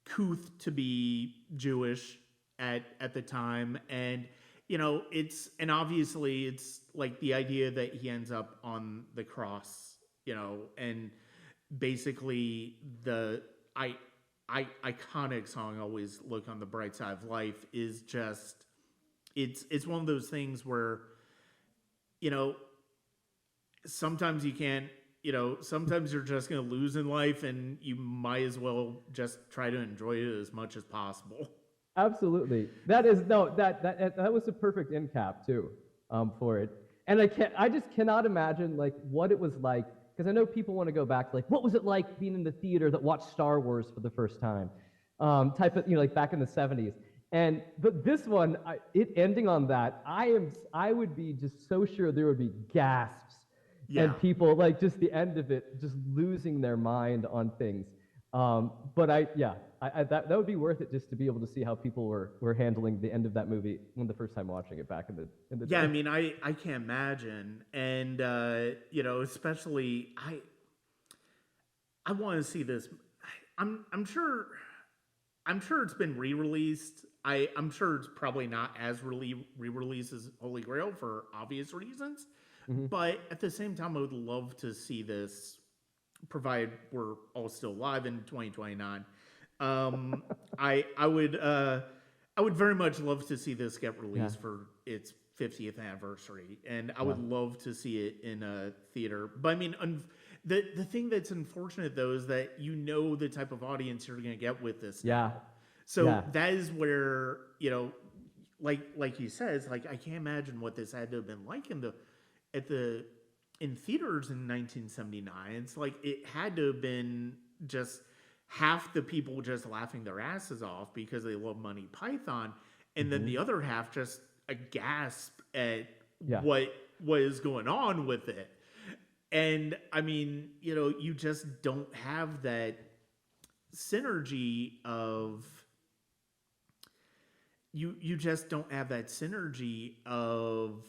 couth to be Jewish at the time, and and obviously it's like the idea that he ends up on the cross, and basically the iconic song "Always Look on the Bright Side of Life" is just it's one of those things where sometimes you can't, sometimes you're just going to lose in life, and you might as well just try to enjoy it as much as possible. Absolutely. That was a perfect end cap too, for it. And I just cannot imagine like what it was like, because I know people want to go back, like what was it like being in the theater that watched Star Wars for the first time, type of, like back in the 70s. But this one, it ending on that, I would be just so sure there would be gasps. Yeah. And people like just the end of it, just losing their mind on things. But that would be worth it just to be able to see how people were handling the end of that movie when the first time watching it back in the day. Yeah, I mean, I can't imagine, and especially I want to see this. I'm sure it's been re-released. I'm sure it's probably not as re-released as Holy Grail for obvious reasons. But at the same time, I would love to see this, provided we're all still alive in 2029. I would very much love to see this get released for its 50th anniversary, and I would love to see it in a theater. But I mean, the thing that's unfortunate though is that the type of audience you're going to get with this. Yeah. So that is where like he says, like I can't imagine what this had to have been like in theaters in 1979. It's like it had to have been just half the people just laughing their asses off because they love Monty Python, and then the other half just a gasp at what is going on with it. And I mean, you just don't have that synergy of you just don't have that synergy of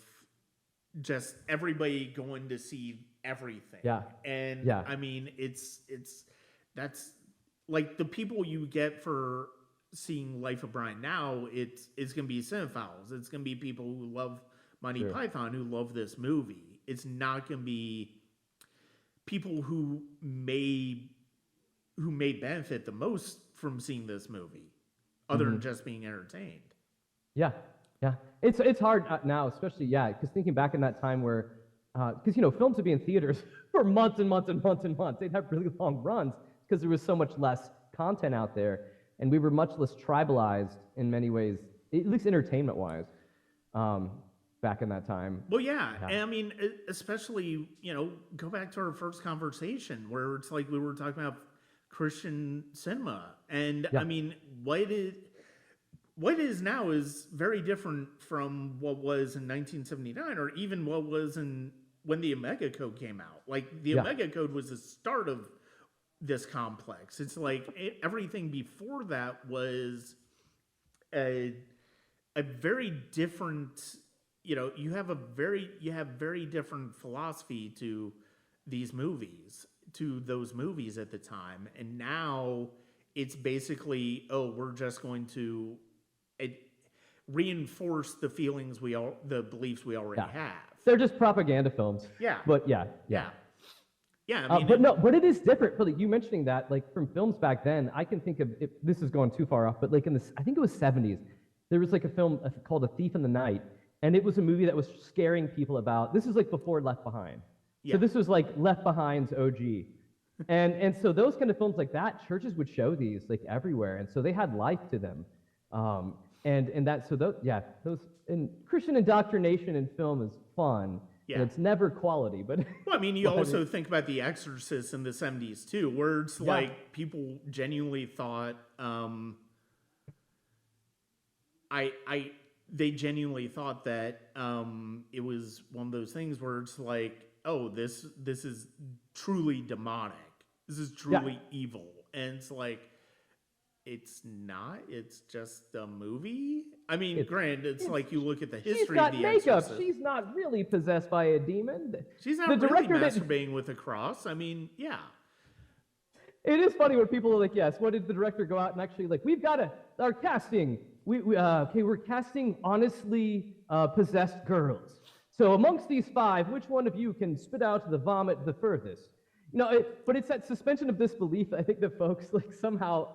just everybody going to see everything. Yeah. And I mean, that's like the people you get for seeing Life of Brian now, it's going to be cinephiles. It's going to be people who love Monty Python, who love this movie. It's not going to be people who may benefit the most from seeing this movie, other than just being entertained. Yeah. It's hard now, especially because thinking back in that time where because films would be in theaters for months and months and months and months. They'd have really long runs because there was so much less content out there, and we were much less tribalized in many ways, at least entertainment-wise, back in that time. Well, yeah. And I mean, especially, go back to our first conversation where it's like we were talking about Christian cinema. And I mean, what is now is very different from what was in 1979 or even what was when the Omega Code came out. Like, the Omega Code was the start of this complex. It's like everything before that was a very different, you have very different philosophy to those movies at the time. And now it's basically, we're just going to reinforce the beliefs we already have. They're just propaganda films. Yeah. But yeah. I mean, but it is different. But like you mentioning that, like from films back then, I can think of, this is going too far off, but like I think it was 70s, there was like a film called A Thief in the Night, and it was a movie that was scaring people about, this is like before Left Behind. Yeah. So this was like Left Behind's OG. And so those kind of films like that, churches would show these like everywhere, and so they had life to them. And Christian indoctrination in film is fun. Yeah. And it's never quality, but well, I mean, you also think about The Exorcist in the 70s too, where it's like people genuinely thought, they genuinely thought that it was one of those things where it's like, oh, this is truly demonic. This is truly evil, and it's like, it's not. It's just a movie. I mean, granted, it's like you look at the history of The Exorcist. She's not really possessed by a demon. She's not really masturbating with a cross. I mean, yeah. It is funny when people are like, yes, what did the director go out and actually like, we've got our casting. We're casting honestly possessed girls. So amongst these 5, which one of you can spit out the vomit the furthest? But it's that suspension of disbelief I think that folks like somehow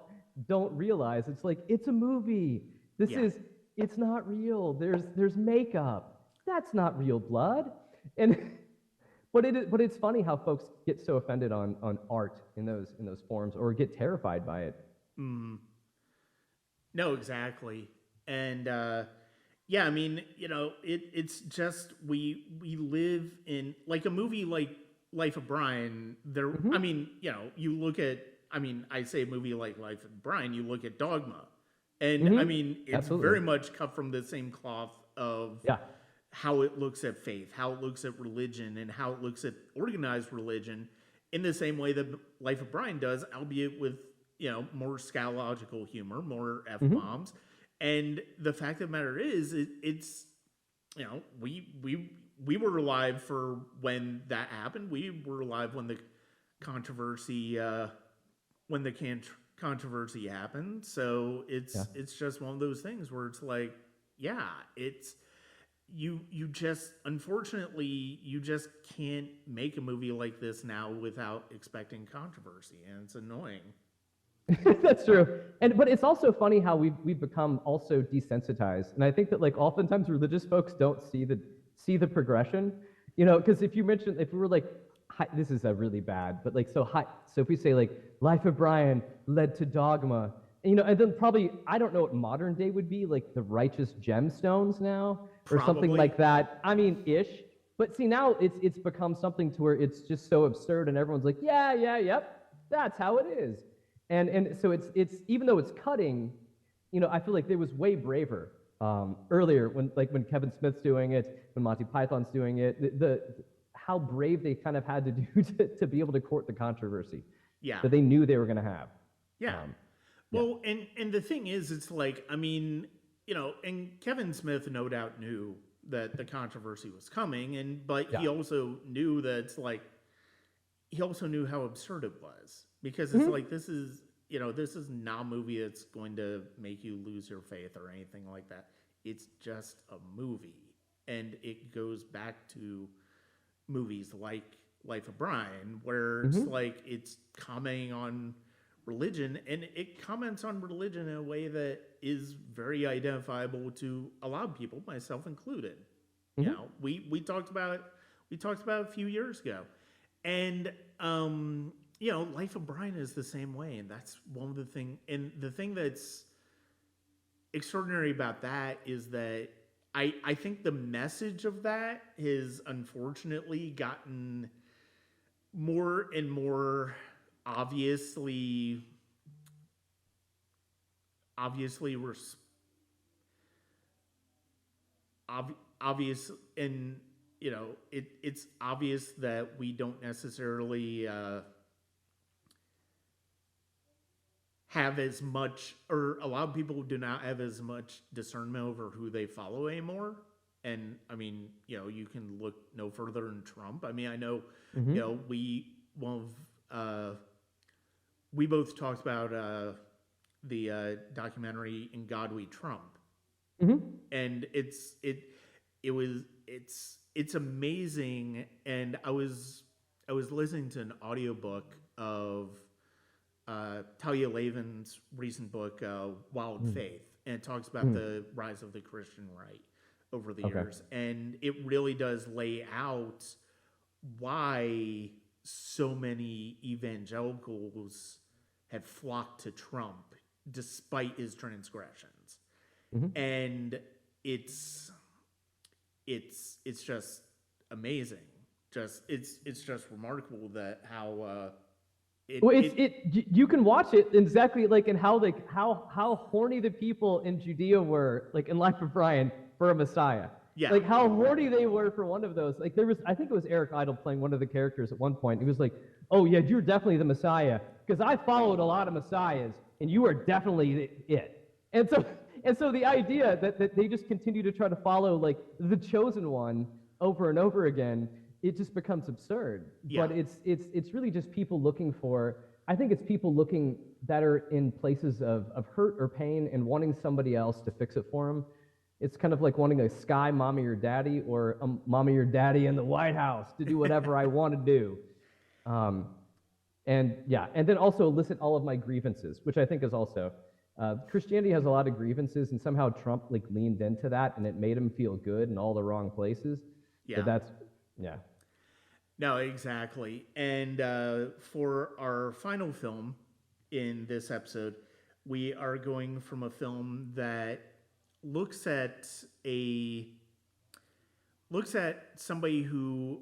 don't realize. It's like, it's a movie. It's not real. There's makeup. That's not real blood. But it's funny how folks get so offended on art in those forms or get terrified by it. Mm. No, exactly. And I mean, it's just we live in like a movie like Life of Brian. There, I mean, you look at. I mean, I say a movie like Life of Brian. You look at Dogma. And I mean, it's very much cut from the same cloth of how it looks at faith, how it looks at religion, and how it looks at organized religion in the same way that Life of Brian does, albeit with, more scatological humor, more F-bombs. And the fact of the matter is, it's, we were alive for when that happened. We were alive when the controversy, controversy happened. So it's just one of those things where it's like, it's you just unfortunately you just can't make a movie like this now without expecting controversy, and it's annoying. That's true. But it's also funny how we've become also desensitized. And I think that like oftentimes religious folks don't see the progression. Because if we were like, this is a really bad, but like so if we say like Life of Brian led to Dogma, and then probably I don't know what modern day would be, like the Righteous Gemstones now or something like that. I mean, ish. But see, now it's become something to where it's just so absurd, and everyone's like, yep, that's how it is. And so it's even though it's cutting, I feel like it was way braver earlier when Kevin Smith's doing it, when Monty Python's doing it, how brave they kind of had to do to be able to court the controversy that they knew they were going to have. Well, and the thing is, it's like, I mean, and Kevin Smith no doubt knew that the controversy was coming, but he also knew that it's like, he also knew how absurd it was, because it's like, this is not a movie that's going to make you lose your faith or anything like that. It's just a movie, and it goes back to movies like Life of Brian, where it's like it's commenting on religion, and it comments on religion in a way that is very identifiable to a lot of people, myself included. We talked about it we talked about a few years ago. And Life of Brian is the same way, and that's one of the thing. And the thing that's extraordinary about that is that I think the message of that has unfortunately gotten more and more obviously obvious, and it's obvious that we don't necessarily have as much, or a lot of people do not have as much discernment over who they follow anymore. And I mean, you can look no further than Trump. I mean, I know, we both talked about the documentary "In God We Trump," and it's amazing. And I was listening to an audiobook of Talia Lavin's recent book, Wild Faith, and it talks about the rise of the Christian right over the years. And it really does lay out why so many evangelicals had flocked to Trump despite his transgressions. And it's just amazing. It's just remarkable that how you can watch it exactly like in how horny the people in Judea were, like in Life of Brian, for a Messiah. Yeah. Like how horny they were for one of those. Like I think it was Eric Idle playing one of the characters at one point. He was like, "Oh yeah, you're definitely the Messiah, because I followed a lot of Messiahs, and you are definitely it." And so the idea that they just continue to try to follow like the chosen one over and over again, it just becomes absurd. Yeah. But it's really just people looking for, I think it's people looking that are in places of hurt or pain and wanting somebody else to fix it for them. It's kind of like wanting a sky mommy or daddy, or a mommy or daddy in the White House to do whatever I want to do. And then also elicit all of my grievances, which I think is also, Christianity has a lot of grievances, and somehow Trump like leaned into that, and it made him feel good in all the wrong places. Yeah. But yeah. No, exactly. And for our final film in this episode, we are going from a film that looks at somebody who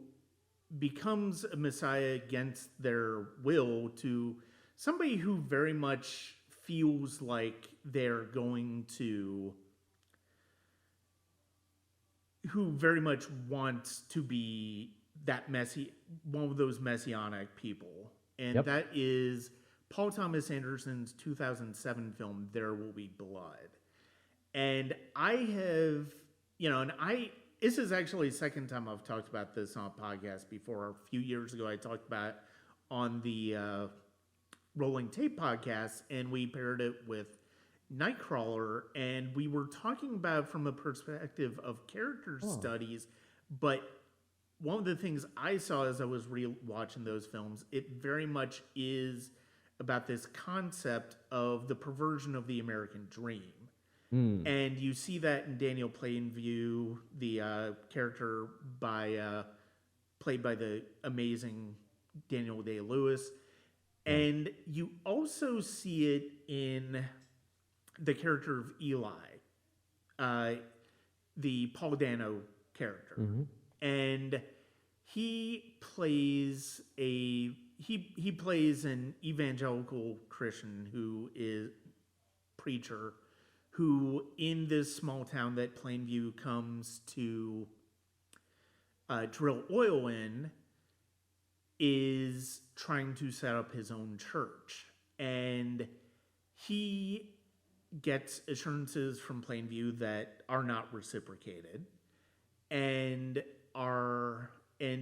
becomes a Messiah against their will, to somebody who very much feels like they're going to, who very much wants to be that one of those messianic people. And that is Paul Thomas Anderson's 2007 film, There Will Be Blood. And this is actually the second time I've talked about this on a podcast before. A few years ago, I talked about it on the Rolling Tape podcast, and we paired it with Nightcrawler, and we were talking about it from a perspective of character studies. But one of the things I saw as I was rewatching those films, it very much is about this concept of the perversion of the American dream. And you see that in Daniel Plainview, the character played by the amazing Daniel Day-Lewis. And you also see it in the character of Eli, the Paul Dano character. And he plays he plays an evangelical Christian who is preacher, who in this small town that Plainview comes to drill oil in, is trying to set up his own church. And he gets assurances from Plainview that are not reciprocated, and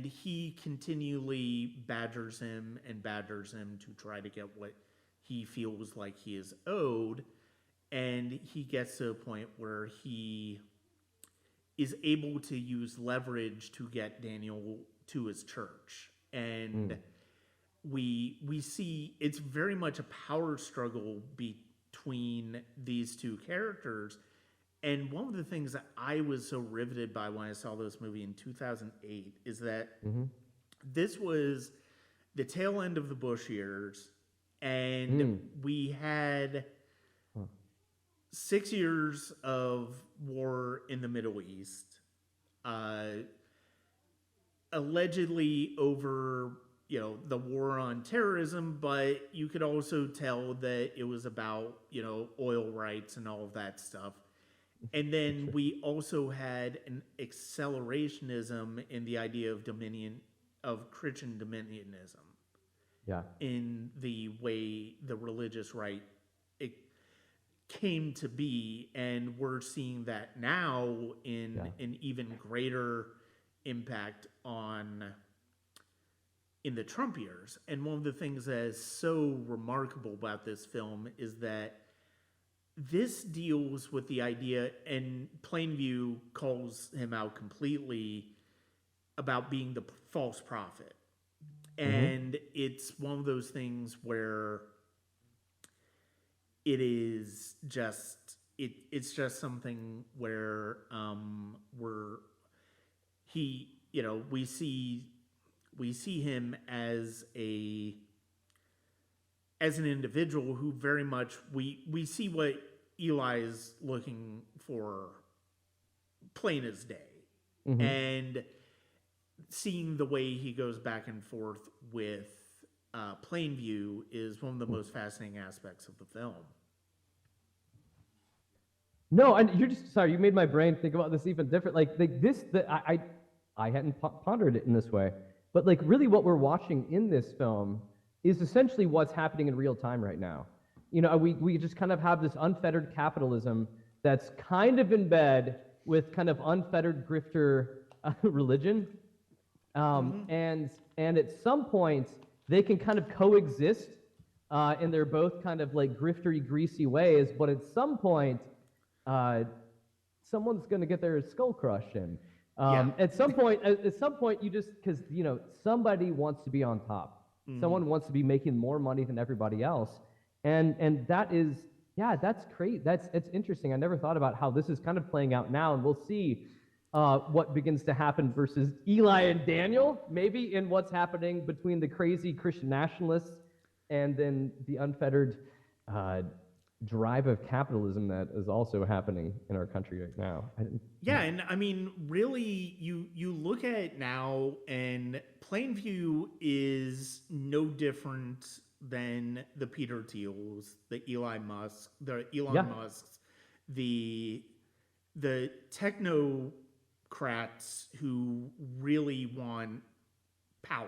he continually badgers him to try to get what he feels like he is owed. And he gets to a point where he is able to use leverage to get Daniel to his church. And we see it's very much a power struggle between these two characters. And one of the things that I was so riveted by when I saw this movie in 2008 is that this was the tail end of the Bush years, and we had 6 years of war in the Middle East, allegedly over, the war on terrorism, but you could also tell that it was about, oil rights and all of that stuff. And then we also had an accelerationism in the idea of Christian dominionism. Yeah. In the way the religious right it came to be, and we're seeing that now in an even greater impact in the Trump years. And one of the things that is so remarkable about this film is that this deals with the idea, and Plainview calls him out completely, about being the false prophet. And it's one of those things where it is just, it's just something where we see him as an individual who very much, we see what Eli is looking for plain as day. And seeing the way he goes back and forth with Plainview is one of the most fascinating aspects of the film. No, and you're just, sorry, you made my brain think about this even different. I hadn't pondered it in this way. But really what we're watching in this film is essentially what's happening in real time right now. We just kind of have this unfettered capitalism that's kind of in bed with kind of unfettered grifter religion. And at some point, they can kind of coexist, and they're both kind of like griftery, greasy ways, but at some point, someone's going to get their skull crushed in. At some point, you just, because, somebody wants to be on top. Someone wants to be making more money than everybody else. And that is, that's great. It's interesting. I never thought about how this is kind of playing out now, and we'll see what begins to happen versus Eli and Daniel, maybe in what's happening between the crazy Christian nationalists and then the unfettered drive of capitalism that is also happening in our country right now. And I mean, really, you look at it now, and Plainview is no different than the Peter Thiels, the Elon Musks, the technocrats who really want power,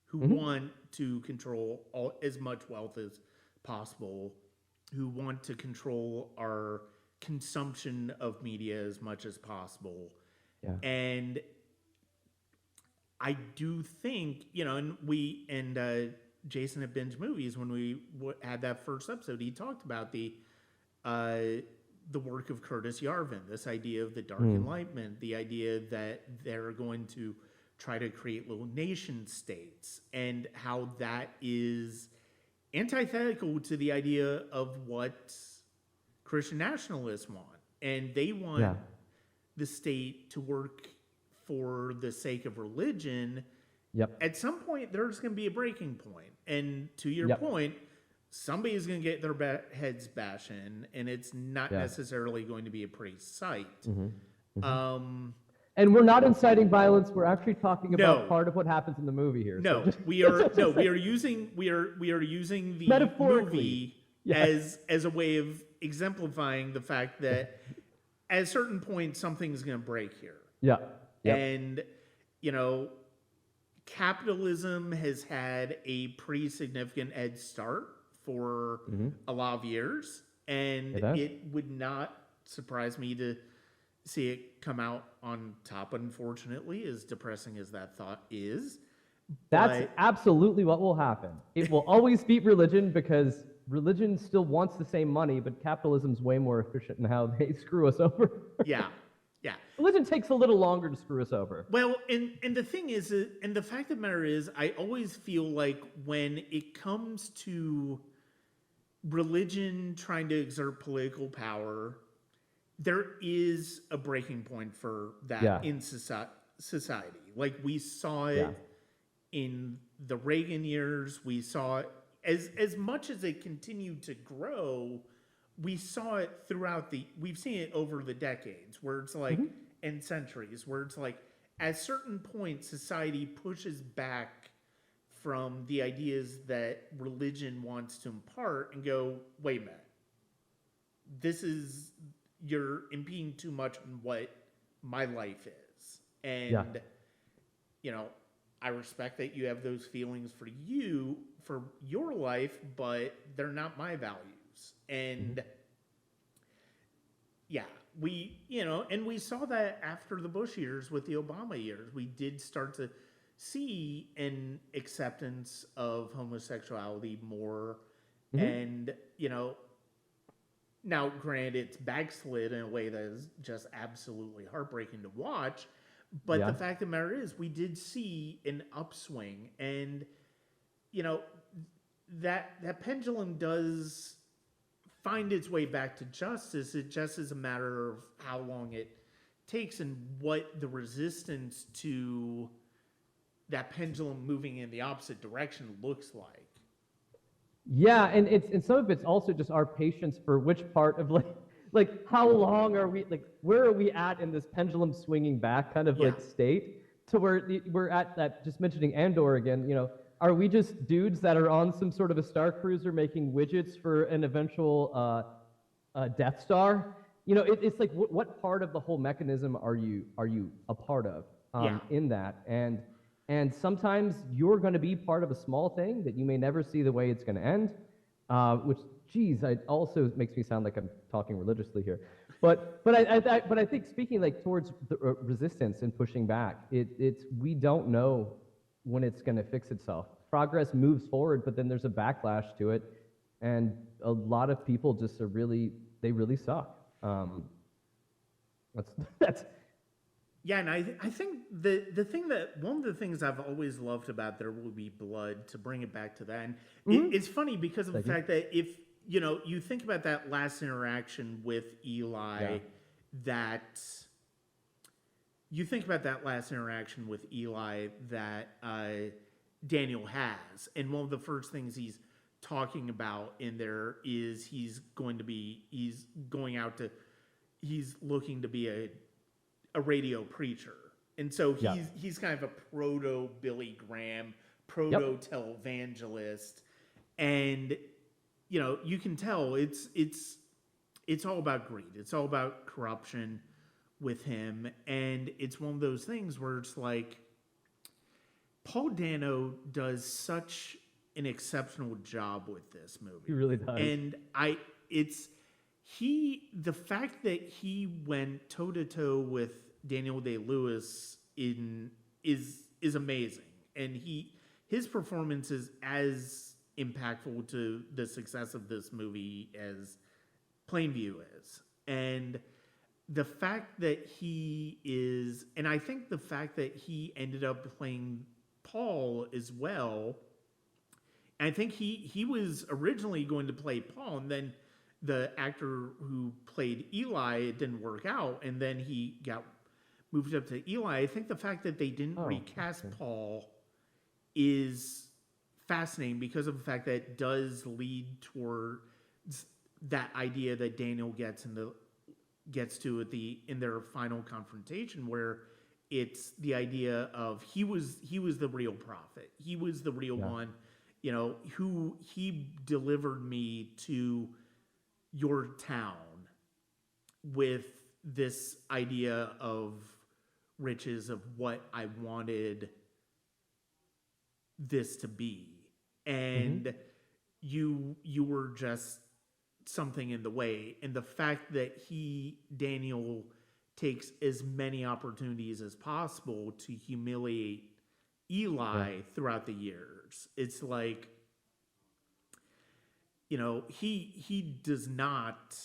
who want to control as much wealth as possible, who want to control our consumption of media as much as possible. And I do think, and Jason at Binge Movies, when we had that first episode, he talked about the work of Curtis Yarvin, this idea of the Dark Enlightenment, the idea that they're going to try to create little nation states, and how that is antithetical to the idea of what Christian nationalists want. And they want the state to work for the sake of religion. At some point, there's going to be a breaking point. And to your point, somebody's going to get their heads bashed in, and it's not necessarily going to be a pretty sight. And we're not inciting violence. We're actually talking about part of what happens in the movie here. We are using the movie as a way of exemplifying the fact that at a certain point something's going to break here. And capitalism has had a pretty significant head start for a lot of years, and it would not surprise me to see it come out on top, unfortunately, as depressing as that thought is. That's absolutely what will happen. It will always beat religion, because religion still wants the same money, but capitalism's way more efficient in how they screw us over. Religion takes a little longer to screw us over. Well, and the thing is, and the fact of the matter is, I always feel like when it comes to religion trying to exert political power, there is a breaking point for that Yeah. in society. Like we saw it Yeah. in the Reagan years. We saw it as much as it continued to grow. We saw it throughout we've seen it over the decades where it's like, and centuries, where it's like, at certain points, society pushes back from the ideas that religion wants to impart and go, wait a minute, you're impeding too much on what my life is. And, you know, I respect that you have those feelings for your life, but they're not my values. And yeah, and we saw that after the Bush years with the Obama years. We did start to see an acceptance of homosexuality more. And, now granted, it's backslid in a way that is just absolutely heartbreaking to watch. But the fact of the matter is, we did see an upswing. And, that pendulum does find its way back to justice. It just is a matter of how long it takes and what the resistance to that pendulum moving in the opposite direction looks like. Yeah, and some of it's also just our patience for which part of like how long are we, like where are we at in this pendulum swinging back kind of like state to where we're at that, just mentioning Andor again, are we just dudes that are on some sort of a Star Cruiser making widgets for an eventual Death Star? It's like what part of the whole mechanism are you a part of in that? And sometimes you're going to be part of a small thing that you may never see the way it's going to end, which, geez, it also makes me sound like I'm talking religiously here. But I think speaking like towards the resistance and pushing back, we don't know when it's going to fix itself. Progress moves forward, but then there's a backlash to it, and a lot of people just really suck. That's Yeah, and I think the thing that one of the things I've always loved about There Will Be Blood, to bring it back to that, and it's funny because of the fact that if you think about that last interaction with Eli, that Daniel has, and one of the first things he's talking about in there is he's looking to be a radio preacher. And so he's kind of a proto Billy Graham, proto televangelist. And you can tell it's all about greed. It's all about corruption with him. And it's one of those things where it's like Paul Dano does such an exceptional job with this movie. He really does. And the fact that he went toe to toe with Daniel Day-Lewis is amazing, and his performance is as impactful to the success of this movie as Plainview is. And the fact that I think the fact that he ended up playing Paul as well. I think he was originally going to play Paul, and then the actor who played Eli, it didn't work out, and then he got moved up to Eli. I think the fact that they didn't recast Paul is fascinating because of the fact that it does lead towards that idea that Daniel gets to in their final confrontation, where it's the idea of he was the real prophet. He was the real one, who he delivered me to your town with this idea of riches, of what I wanted this to be. And you were just something in the way. And the fact that Daniel takes as many opportunities as possible to humiliate Eli throughout the years. It's like, he does not,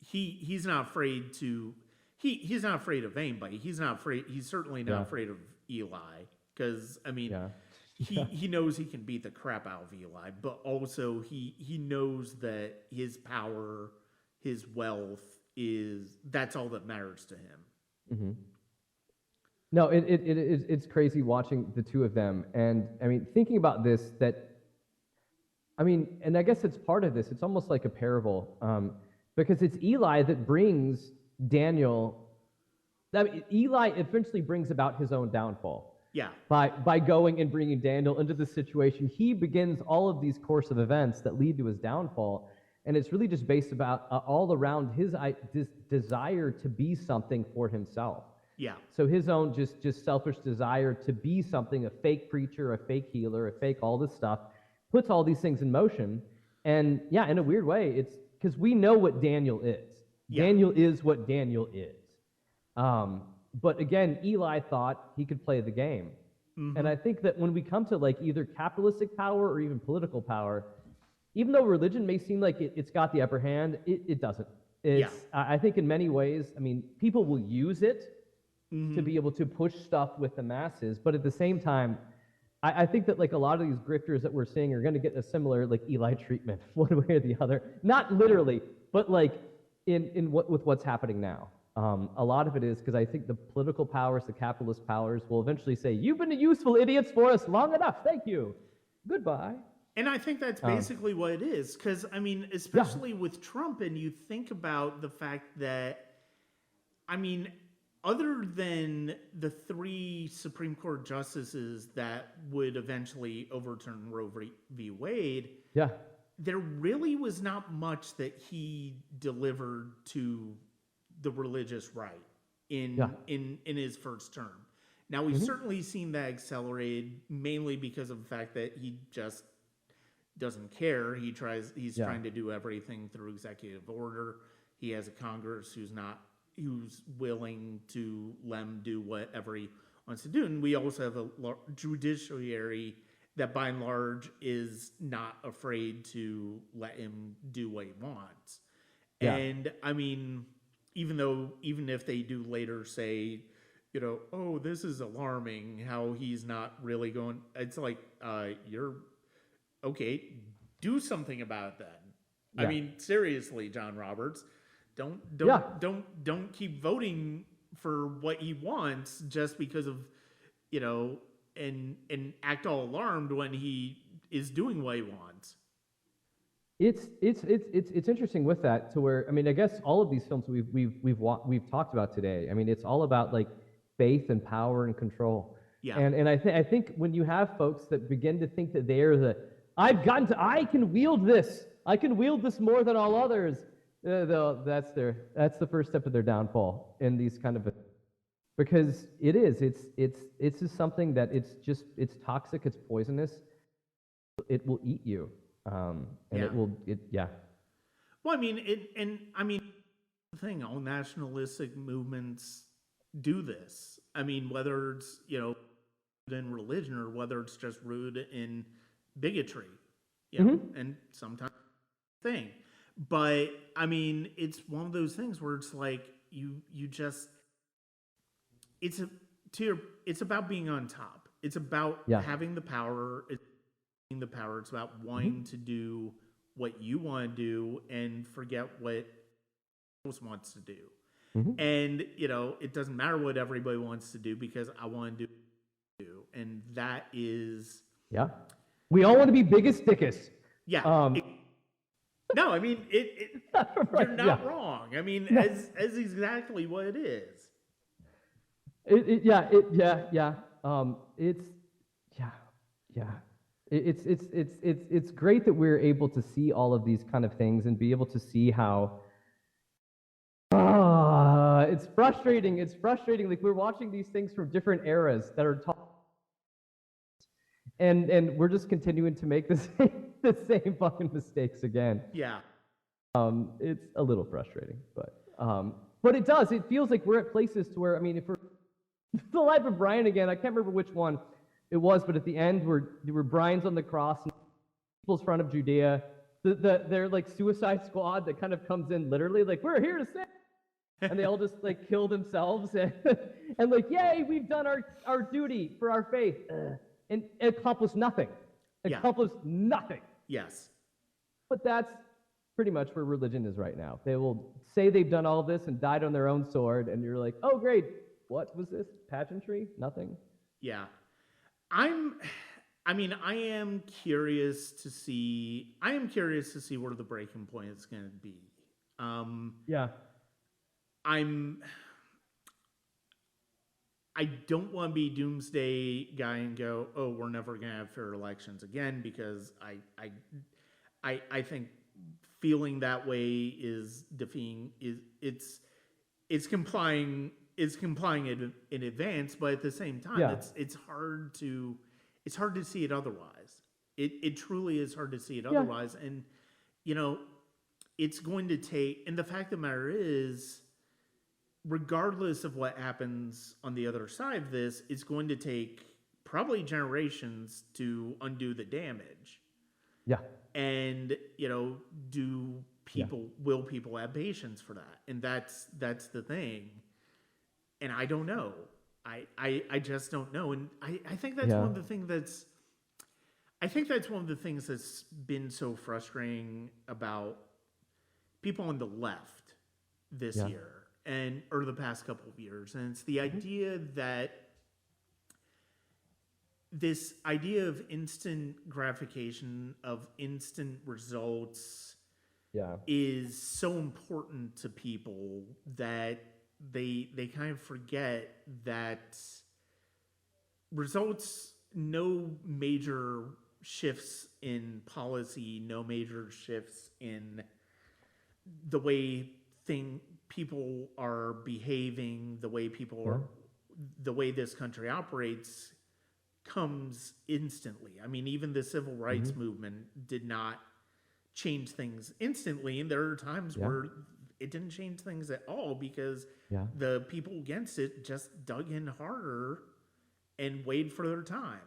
he's not afraid to, he's not afraid of anybody. He's certainly not afraid of Eli, because, he knows he can beat the crap out of Eli, but also he knows that his power, his wealth, that's all that matters to him. Mm-hmm. No, it's crazy watching the two of them. And I mean, thinking about this, and I guess it's part of this, it's almost like a parable, because it's Eli that brings Daniel, Eli eventually brings about his own downfall. Yeah. By going and bringing Daniel into this situation, he begins all of these course of events that lead to his downfall. And it's really just based about all around his desire to be something for himself. Yeah. So his own just selfish desire to be something, a fake preacher, a fake healer, a fake all this stuff, puts all these things in motion. And yeah, in a weird way, it's because we know what Daniel is. Yeah. Daniel is what Daniel is. But again, Eli thought he could play the game. Mm-hmm. And I think that when we come to like either capitalistic power or even political power, even though religion may seem like it's got the upper hand, it doesn't. I think in many ways, I mean, people will use it to be able to push stuff with the masses, but at the same time, I think that like a lot of these grifters that we're seeing are going to get a similar like Eli treatment, one way or the other. Not literally, but like with what's happening now. A lot of it is because I think the political powers, the capitalist powers, will eventually say, "You've been useful idiots for us long enough. Thank you. Goodbye." And I think that's basically what it is, because, I mean, especially with Trump, and you think about the fact that, I mean, other than the 3 Supreme Court justices that would eventually overturn Roe v. Wade, there really was not much that he delivered to the religious right in his first term. Now, we've certainly seen that accelerated, mainly because of the fact that he just doesn't care. He's trying to do everything through executive order. He has a Congress who's willing to let him do whatever he wants to do. And we also have a judiciary that by and large is not afraid to let him do what he wants. Yeah. And I mean, even if they do later say, you know, oh, this is alarming how he's not really going, it's like, you're okay, do something about it then. Yeah. I mean, seriously, John Roberts, don't keep voting for what he wants just because of, you know, and act all alarmed when he is doing what he wants. It's interesting with that, to where, I mean, I guess all of these films we've talked about today, I mean, it's all about like faith and power and control. Yeah. And I think when you have folks that begin to think that they're I can wield this more than all others, that's the first step of their downfall in these kind of, because it's just something that it's toxic, it's poisonous, it will eat you, and yeah. Well, I mean, the thing, all nationalistic movements do this. I mean, whether it's, you know, in religion or whether it's just rooted in bigotry, you know, and sometimes thing. But I mean, it's one of those things where it's like you just it's about being on top. It's about having the power. It's about wanting to do what you want to do and forget what else wants to do. And you know, it doesn't matter what everybody wants to do because I want to do, and that is we all want to be biggest, thickest. Yeah. No, I mean you're not wrong. I mean, as exactly what it is. It's great that we're able to see all of these kind of things and be able to see how. It's frustrating. It's frustrating. Like, we're watching these things from different eras that are and we're just continuing to make the same fucking mistakes again. Yeah. It's a little frustrating, but it does. It feels like we're at places to where, I mean, if we're The Life of Brian again, I can't remember which one it was, but at the end where Brian's on the cross and people's front of Judea, they're like Suicide Squad that kind of comes in literally like, we're here to save. And they all just like kill themselves and like, yay, we've done our duty for our faith. And accomplished nothing. Accomplished nothing. Yes. But that's pretty much where religion is right now. They will say they've done all this and died on their own sword, and you're like, oh, great. What was this? Pageantry? Nothing? Yeah. I am curious to see where the breaking point is going to be. Yeah. I don't want to be doomsday guy and go, oh, we're never going to have fair elections again, because I think feeling that way is defeating, it's complying in advance, but at the same time, it's hard to see it otherwise. It truly is hard to see it otherwise. And, it's going to take, and the fact of the matter is, regardless of what happens on the other side of this, it's going to take probably generations to undo the damage. Yeah. And, will people have patience for that? And that's the thing. And I don't know. I just don't know. And I think that's one of the things that's been so frustrating about people on the left this year or the past couple of years. And it's the idea that this idea of instant gratification, of instant results is so important to people that they kind of forget that results, no major shifts in policy, no major shifts in the way people are behaving, the way people are, the way this country operates comes instantly. I mean, even the civil rights movement did not change things instantly, and there are times where it didn't change things at all because the people against it just dug in harder and waited for their time.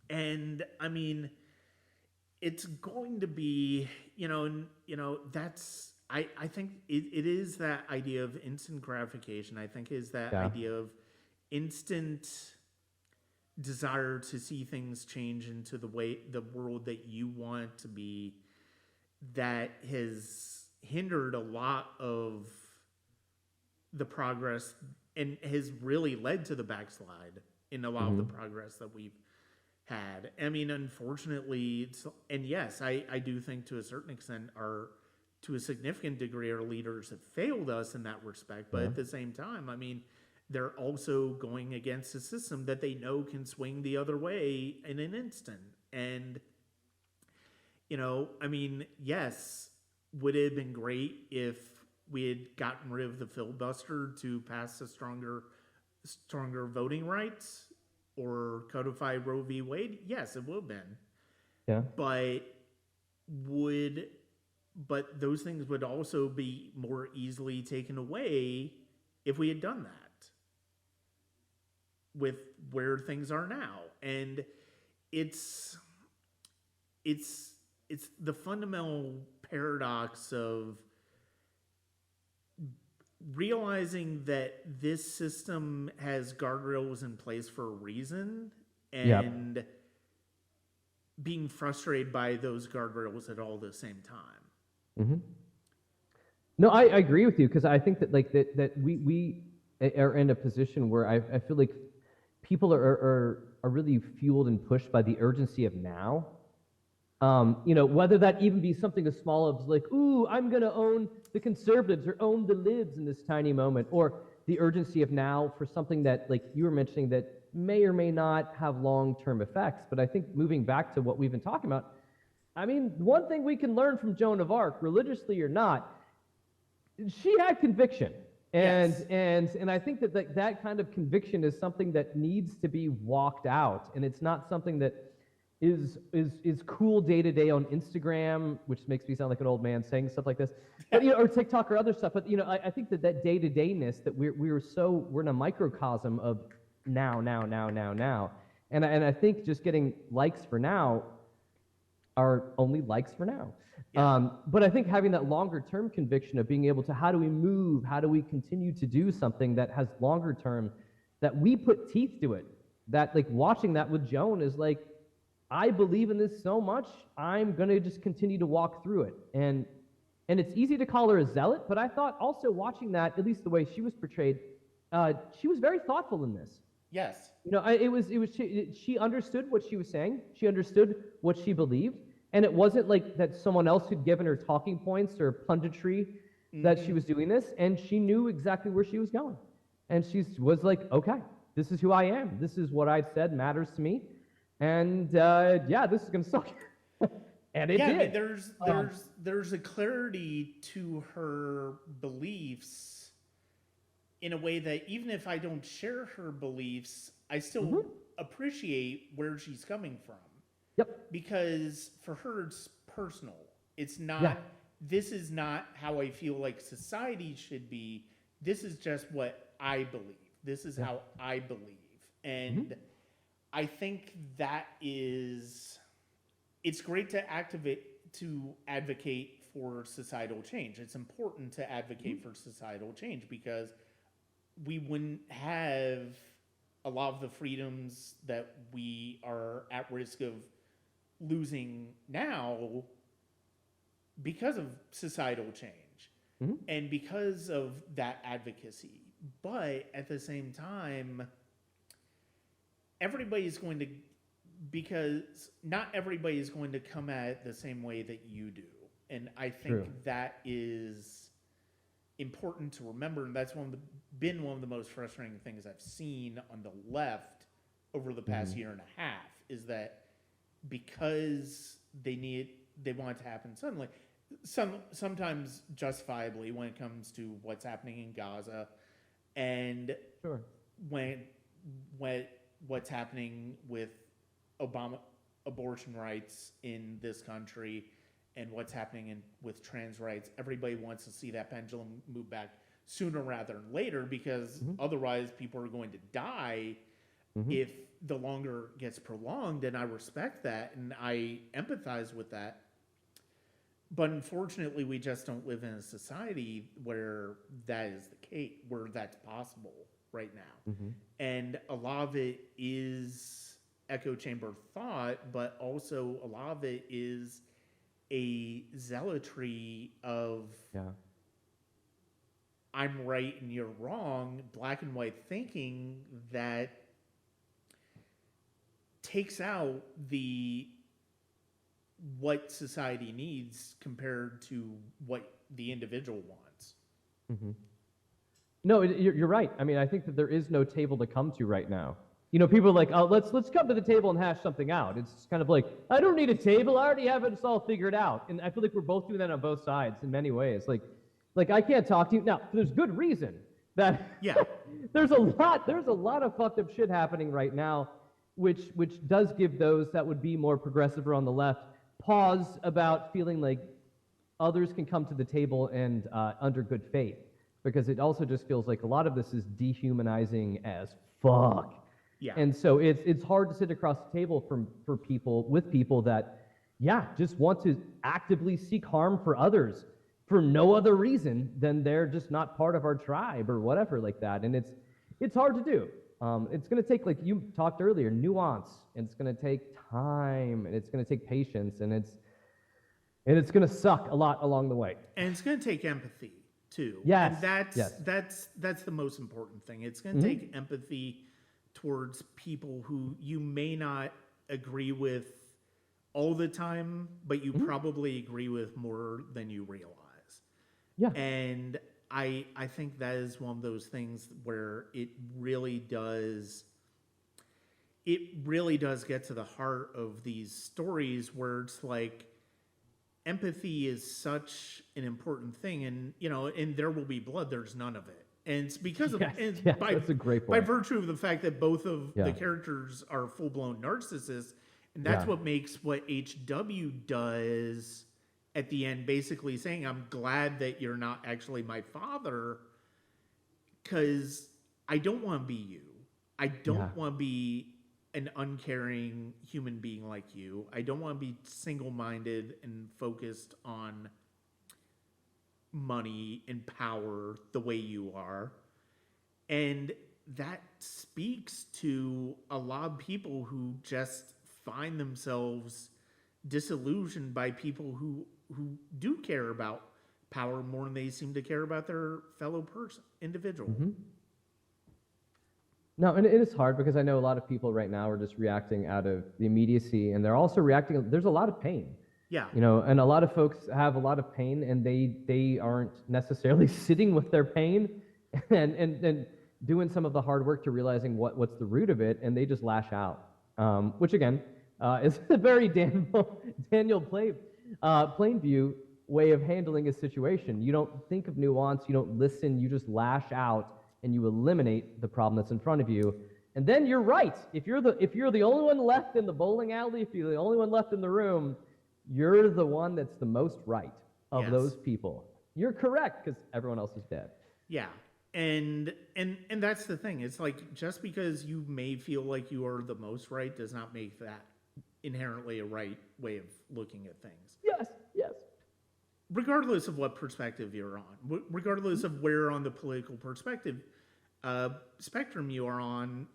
And I mean, it's going to be, that's, I think it is that idea of instant gratification. I think is that idea of instant desire to see things change into the world that you want it to be, that has hindered a lot of the progress and has really led to the backslide in a lot of the progress that we've had. I mean, unfortunately, and yes, I do think to a certain extent to a significant degree, our leaders have failed us in that respect. But at the same time, I mean, they're also going against a system that they know can swing the other way in an instant. And, I mean, yes, would it have been great if we had gotten rid of the filibuster to pass a stronger voting rights or codify Roe v. Wade? Yes, it would have been. Yeah. But those things would also be more easily taken away if we had done that with where things are now. And it's the fundamental paradox of realizing that this system has guardrails in place for a reason, and being frustrated by those guardrails at all the same time. No, I agree with you, because I think that that we are in a position where I feel like people are really fueled and pushed by the urgency of now. Whether that even be something as small as like, ooh, I'm going to own the conservatives or own the libs in this tiny moment, or the urgency of now for something that, like you were mentioning, that may or may not have long-term effects. But I think moving back to what we've been talking about, I mean, one thing we can learn from Joan of Arc, religiously or not, she had conviction. And I think that that kind of conviction is something that needs to be walked out. And it's not something that is cool day to day on Instagram, which makes me sound like an old man saying stuff like this, but, or TikTok or other stuff. But I think that day to dayness, that we're in a microcosm of now, and I think just getting likes for now are only likes for now. But I think having that longer term conviction of being able to, how do we move? How do we continue to do something that has longer term, that we put teeth to it? That, like, watching that with Joan is like, I believe in this so much, I'm going to just continue to walk through it. And And it's easy to call her a zealot, but I thought also watching that, at least the way she was portrayed, she was very thoughtful in this. Yes. You know, she understood what she was saying. She understood what she believed. And it wasn't like that someone else had given her talking points or punditry that she was doing this. And she knew exactly where she was going. And she was like, okay, this is who I am. This is what I've said matters to me. And yeah, this is going to suck. And it did. I mean, there's a clarity to her beliefs in a way that even if I don't share her beliefs, I still appreciate where she's coming from. Yep. Because for her, it's personal. It's not, this is not how I feel like society should be. This is just what I believe. This is how I believe. And I think that is, it's great to advocate for societal change. It's important to advocate for societal change because we wouldn't have a lot of the freedoms that we are at risk of losing now because of societal change and because of that advocacy. But at the same time, because not everybody is going to come at it the same way that you do. And I think that is important to remember. And that's been one of the most frustrating things I've seen on the left over the past year and a half is that because they want it to happen suddenly, sometimes justifiably when it comes to what's happening in Gaza and what's happening with abortion rights in this country and what's happening with trans rights. Everybody wants to see that pendulum move back sooner rather than later because otherwise people are going to die if the longer gets prolonged. And I respect that and I empathize with that. But unfortunately, we just don't live in a society where that is the case, where that's possible right now. And a lot of it is echo chamber thought, but also a lot of it is a zealotry of I'm right and you're wrong, black and white thinking that takes out what society needs compared to what the individual wants. No, you're right. I mean, I think that there is no table to come to right now. You know, people are like, oh, let's come to the table and hash something out. It's kind of like, I don't need a table. I already have it all figured out. And I feel like we're both doing that on both sides in many ways. Like I can't talk to you. Now, there's good reason that there's a lot of fucked up shit happening right now, which does give those that would be more progressive or on the left pause about feeling like others can come to the table and under good faith, because it also just feels like a lot of this is dehumanizing as fuck. Yeah. And so it's hard to sit across the table with people that just want to actively seek harm for others for no other reason than they're just not part of our tribe or whatever like that. And it's hard to do. It's going to take, like you talked earlier, nuance, and it's going to take time, and it's going to take patience, and it's going to suck a lot along the way. And it's going to take empathy too. Yes. And that's the most important thing. It's going to take empathy towards people who you may not agree with all the time, but you probably agree with more than you realize. Yeah. And I think that is one of those things where it really does get to the heart of these stories where it's like empathy is such an important thing, and you know, in There Will Be Blood, there's none of it. And it's because of that's a great point. By virtue of the fact that both of the characters are full-blown narcissists, and that's what makes what HW does at the end basically saying, I'm glad that you're not actually my father, because I don't want to be you. I don't want to be an uncaring human being like you. I don't want to be single-minded and focused on money and power the way you are. And that speaks to a lot of people who just find themselves disillusioned by people who do care about power more than they seem to care about their fellow individual. Mm-hmm. No, and it is hard because I know a lot of people right now are just reacting out of the immediacy, and they're also reacting. There's a lot of pain, Yeah. and a lot of folks have a lot of pain, and they aren't necessarily sitting with their pain, and doing some of the hard work to realizing what's the root of it, and they just lash out, which again is a very Daniel Plainview way of handling a situation. You don't think of nuance, you don't listen, you just lash out and you eliminate the problem that's in front of you. And then you're right. If you're the only one left in the bowling alley, if you're the only one left in the room, you're the one that's the most right of those people. You're correct because everyone else is dead. Yeah. And that's the thing. It's like, just because you may feel like you are the most right does not make that inherently a right way of looking at things. Yes. Regardless of what perspective you're on, regardless of where on the political perspective spectrum you are on,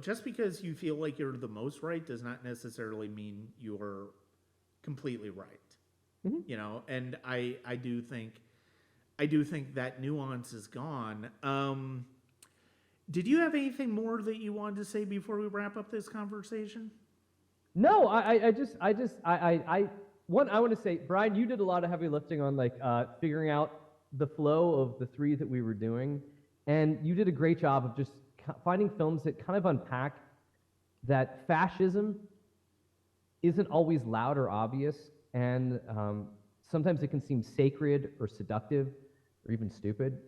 just because you feel like you're the most right does not necessarily mean you're completely right. Mm-hmm. And I do think that nuance is gone. Did you have anything more that you wanted to say before we wrap up this conversation? No, I want to say, Brian, you did a lot of heavy lifting on figuring out the flow of the three that we were doing, and you did a great job of just finding films that kind of unpack that fascism isn't always loud or obvious, and sometimes it can seem sacred or seductive or even stupid,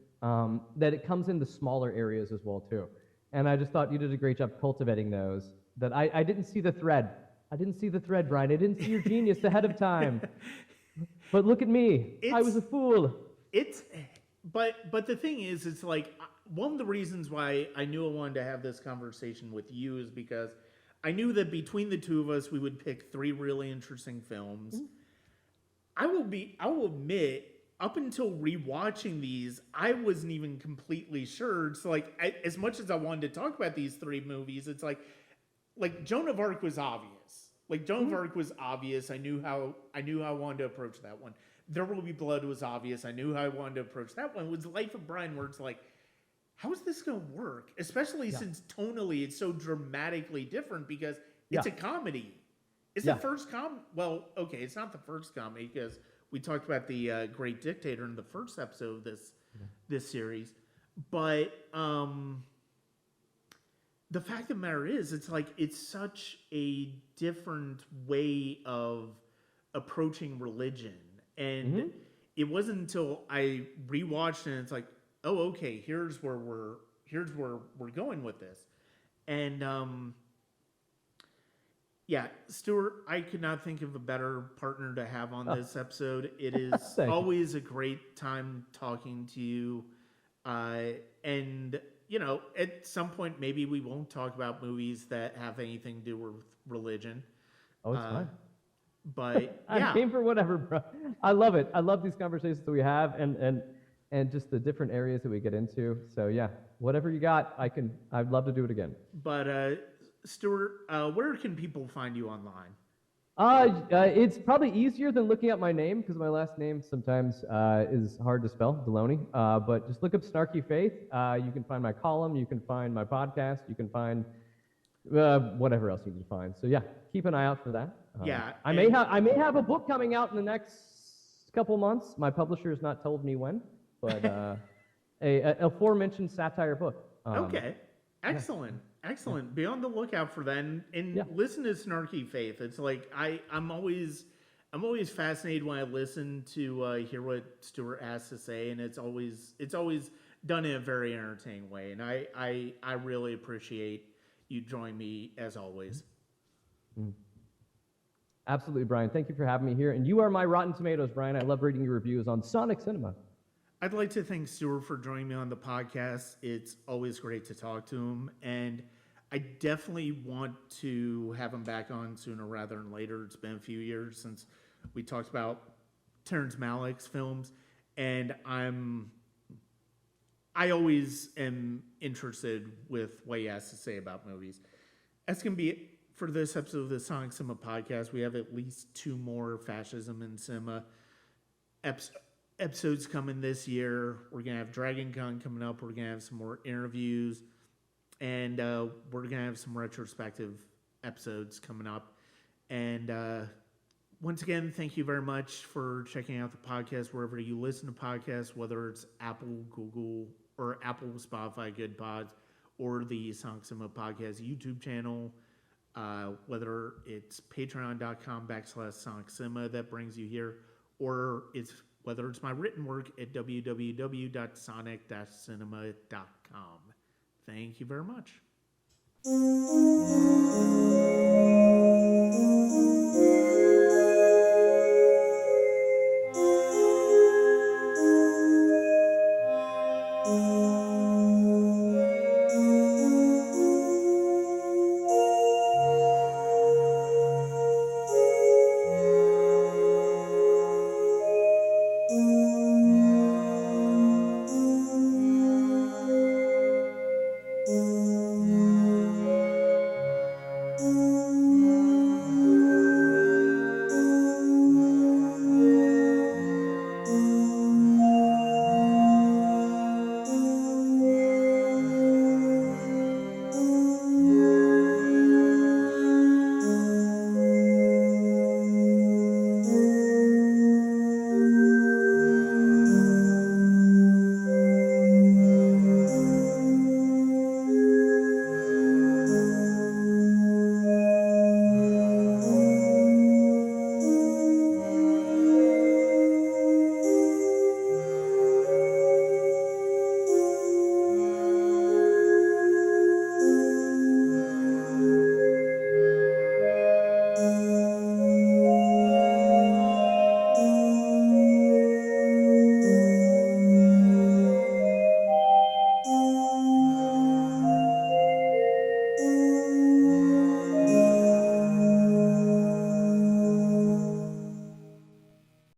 that it comes into smaller areas as well too. And I just thought you did a great job cultivating those, that I didn't see the thread. I didn't see the thread, Brian. I didn't see your genius ahead of time. But look at me. I was a fool. But the thing is, it's like, one of the reasons why I knew I wanted to have this conversation with you is because I knew that between the two of us, we would pick three really interesting films. Mm-hmm. I will admit, up until rewatching these, I wasn't even completely sure. It's like, as much as I wanted to talk about these three movies, it's like Joan of Arc was obvious. Joan of Arc was obvious. I knew how I wanted to approach that one. There Will Be Blood was obvious. I knew how I wanted to approach that one. It was Life of Brian, where it's like, how is this going to work? Especially since tonally it's so dramatically different because it's a comedy. It's the first well, okay, it's not the first comedy because we talked about the Great Dictator in the first episode of this series. But the fact of the matter is, it's like, it's such a different way of approaching religion. And it wasn't until I rewatched it and it's like, oh, okay, here's where we're going with this. And Stuart, I could not think of a better partner to have on this episode. It is always a great time talking to you. And at some point, maybe we won't talk about movies that have anything to do with religion. Oh, it's fine. But I came for whatever, bro. I love it. I love these conversations that we have and just the different areas that we get into. So yeah, whatever you got, I'd love to do it again. But Stuart, where can people find you online? It's probably easier than looking up my name because my last name sometimes is hard to spell, Delony. But just look up Snarky Faith. You can find my column. You can find my podcast. You can find whatever else you can find. So yeah, keep an eye out for that. I may have a book coming out in the next couple months. My publisher has not told me when, but a aforementioned satire book. Okay, excellent. Excellent. Be on the lookout for that, and listen to Snarky Faith. It's like I'm always fascinated when I listen to hear what Stuart has to say, and it's always done in a very entertaining way. And I really appreciate you joining me as always. Absolutely, Brian. Thank you for having me here. And you are my Rotten Tomatoes, Brian. I love reading your reviews on Sonic Cinema. I'd like to thank Stuart for joining me on the podcast. It's always great to talk to him, and I definitely want to have him back on sooner rather than later. It's been a few years since we talked about Terrence Malick's films, and I always am interested with what he has to say about movies. That's going to be it for this episode of the Sonic Cinema podcast. We have at least 2 more Fascism in Cinema episodes coming this year. We're going to have Dragon Con coming up. We're going to have some more interviews. And we're going to have some retrospective episodes coming up. And once again, thank you very much for checking out the podcast wherever you listen to podcasts, whether it's Apple, Google, or Apple, Spotify, Good Pods, or the Sonic Cinema Podcast YouTube channel, whether it's patreon.com/Sonic Cinema that brings you here, or whether it's my written work at www.sonic-cinema.com. Thank you very much.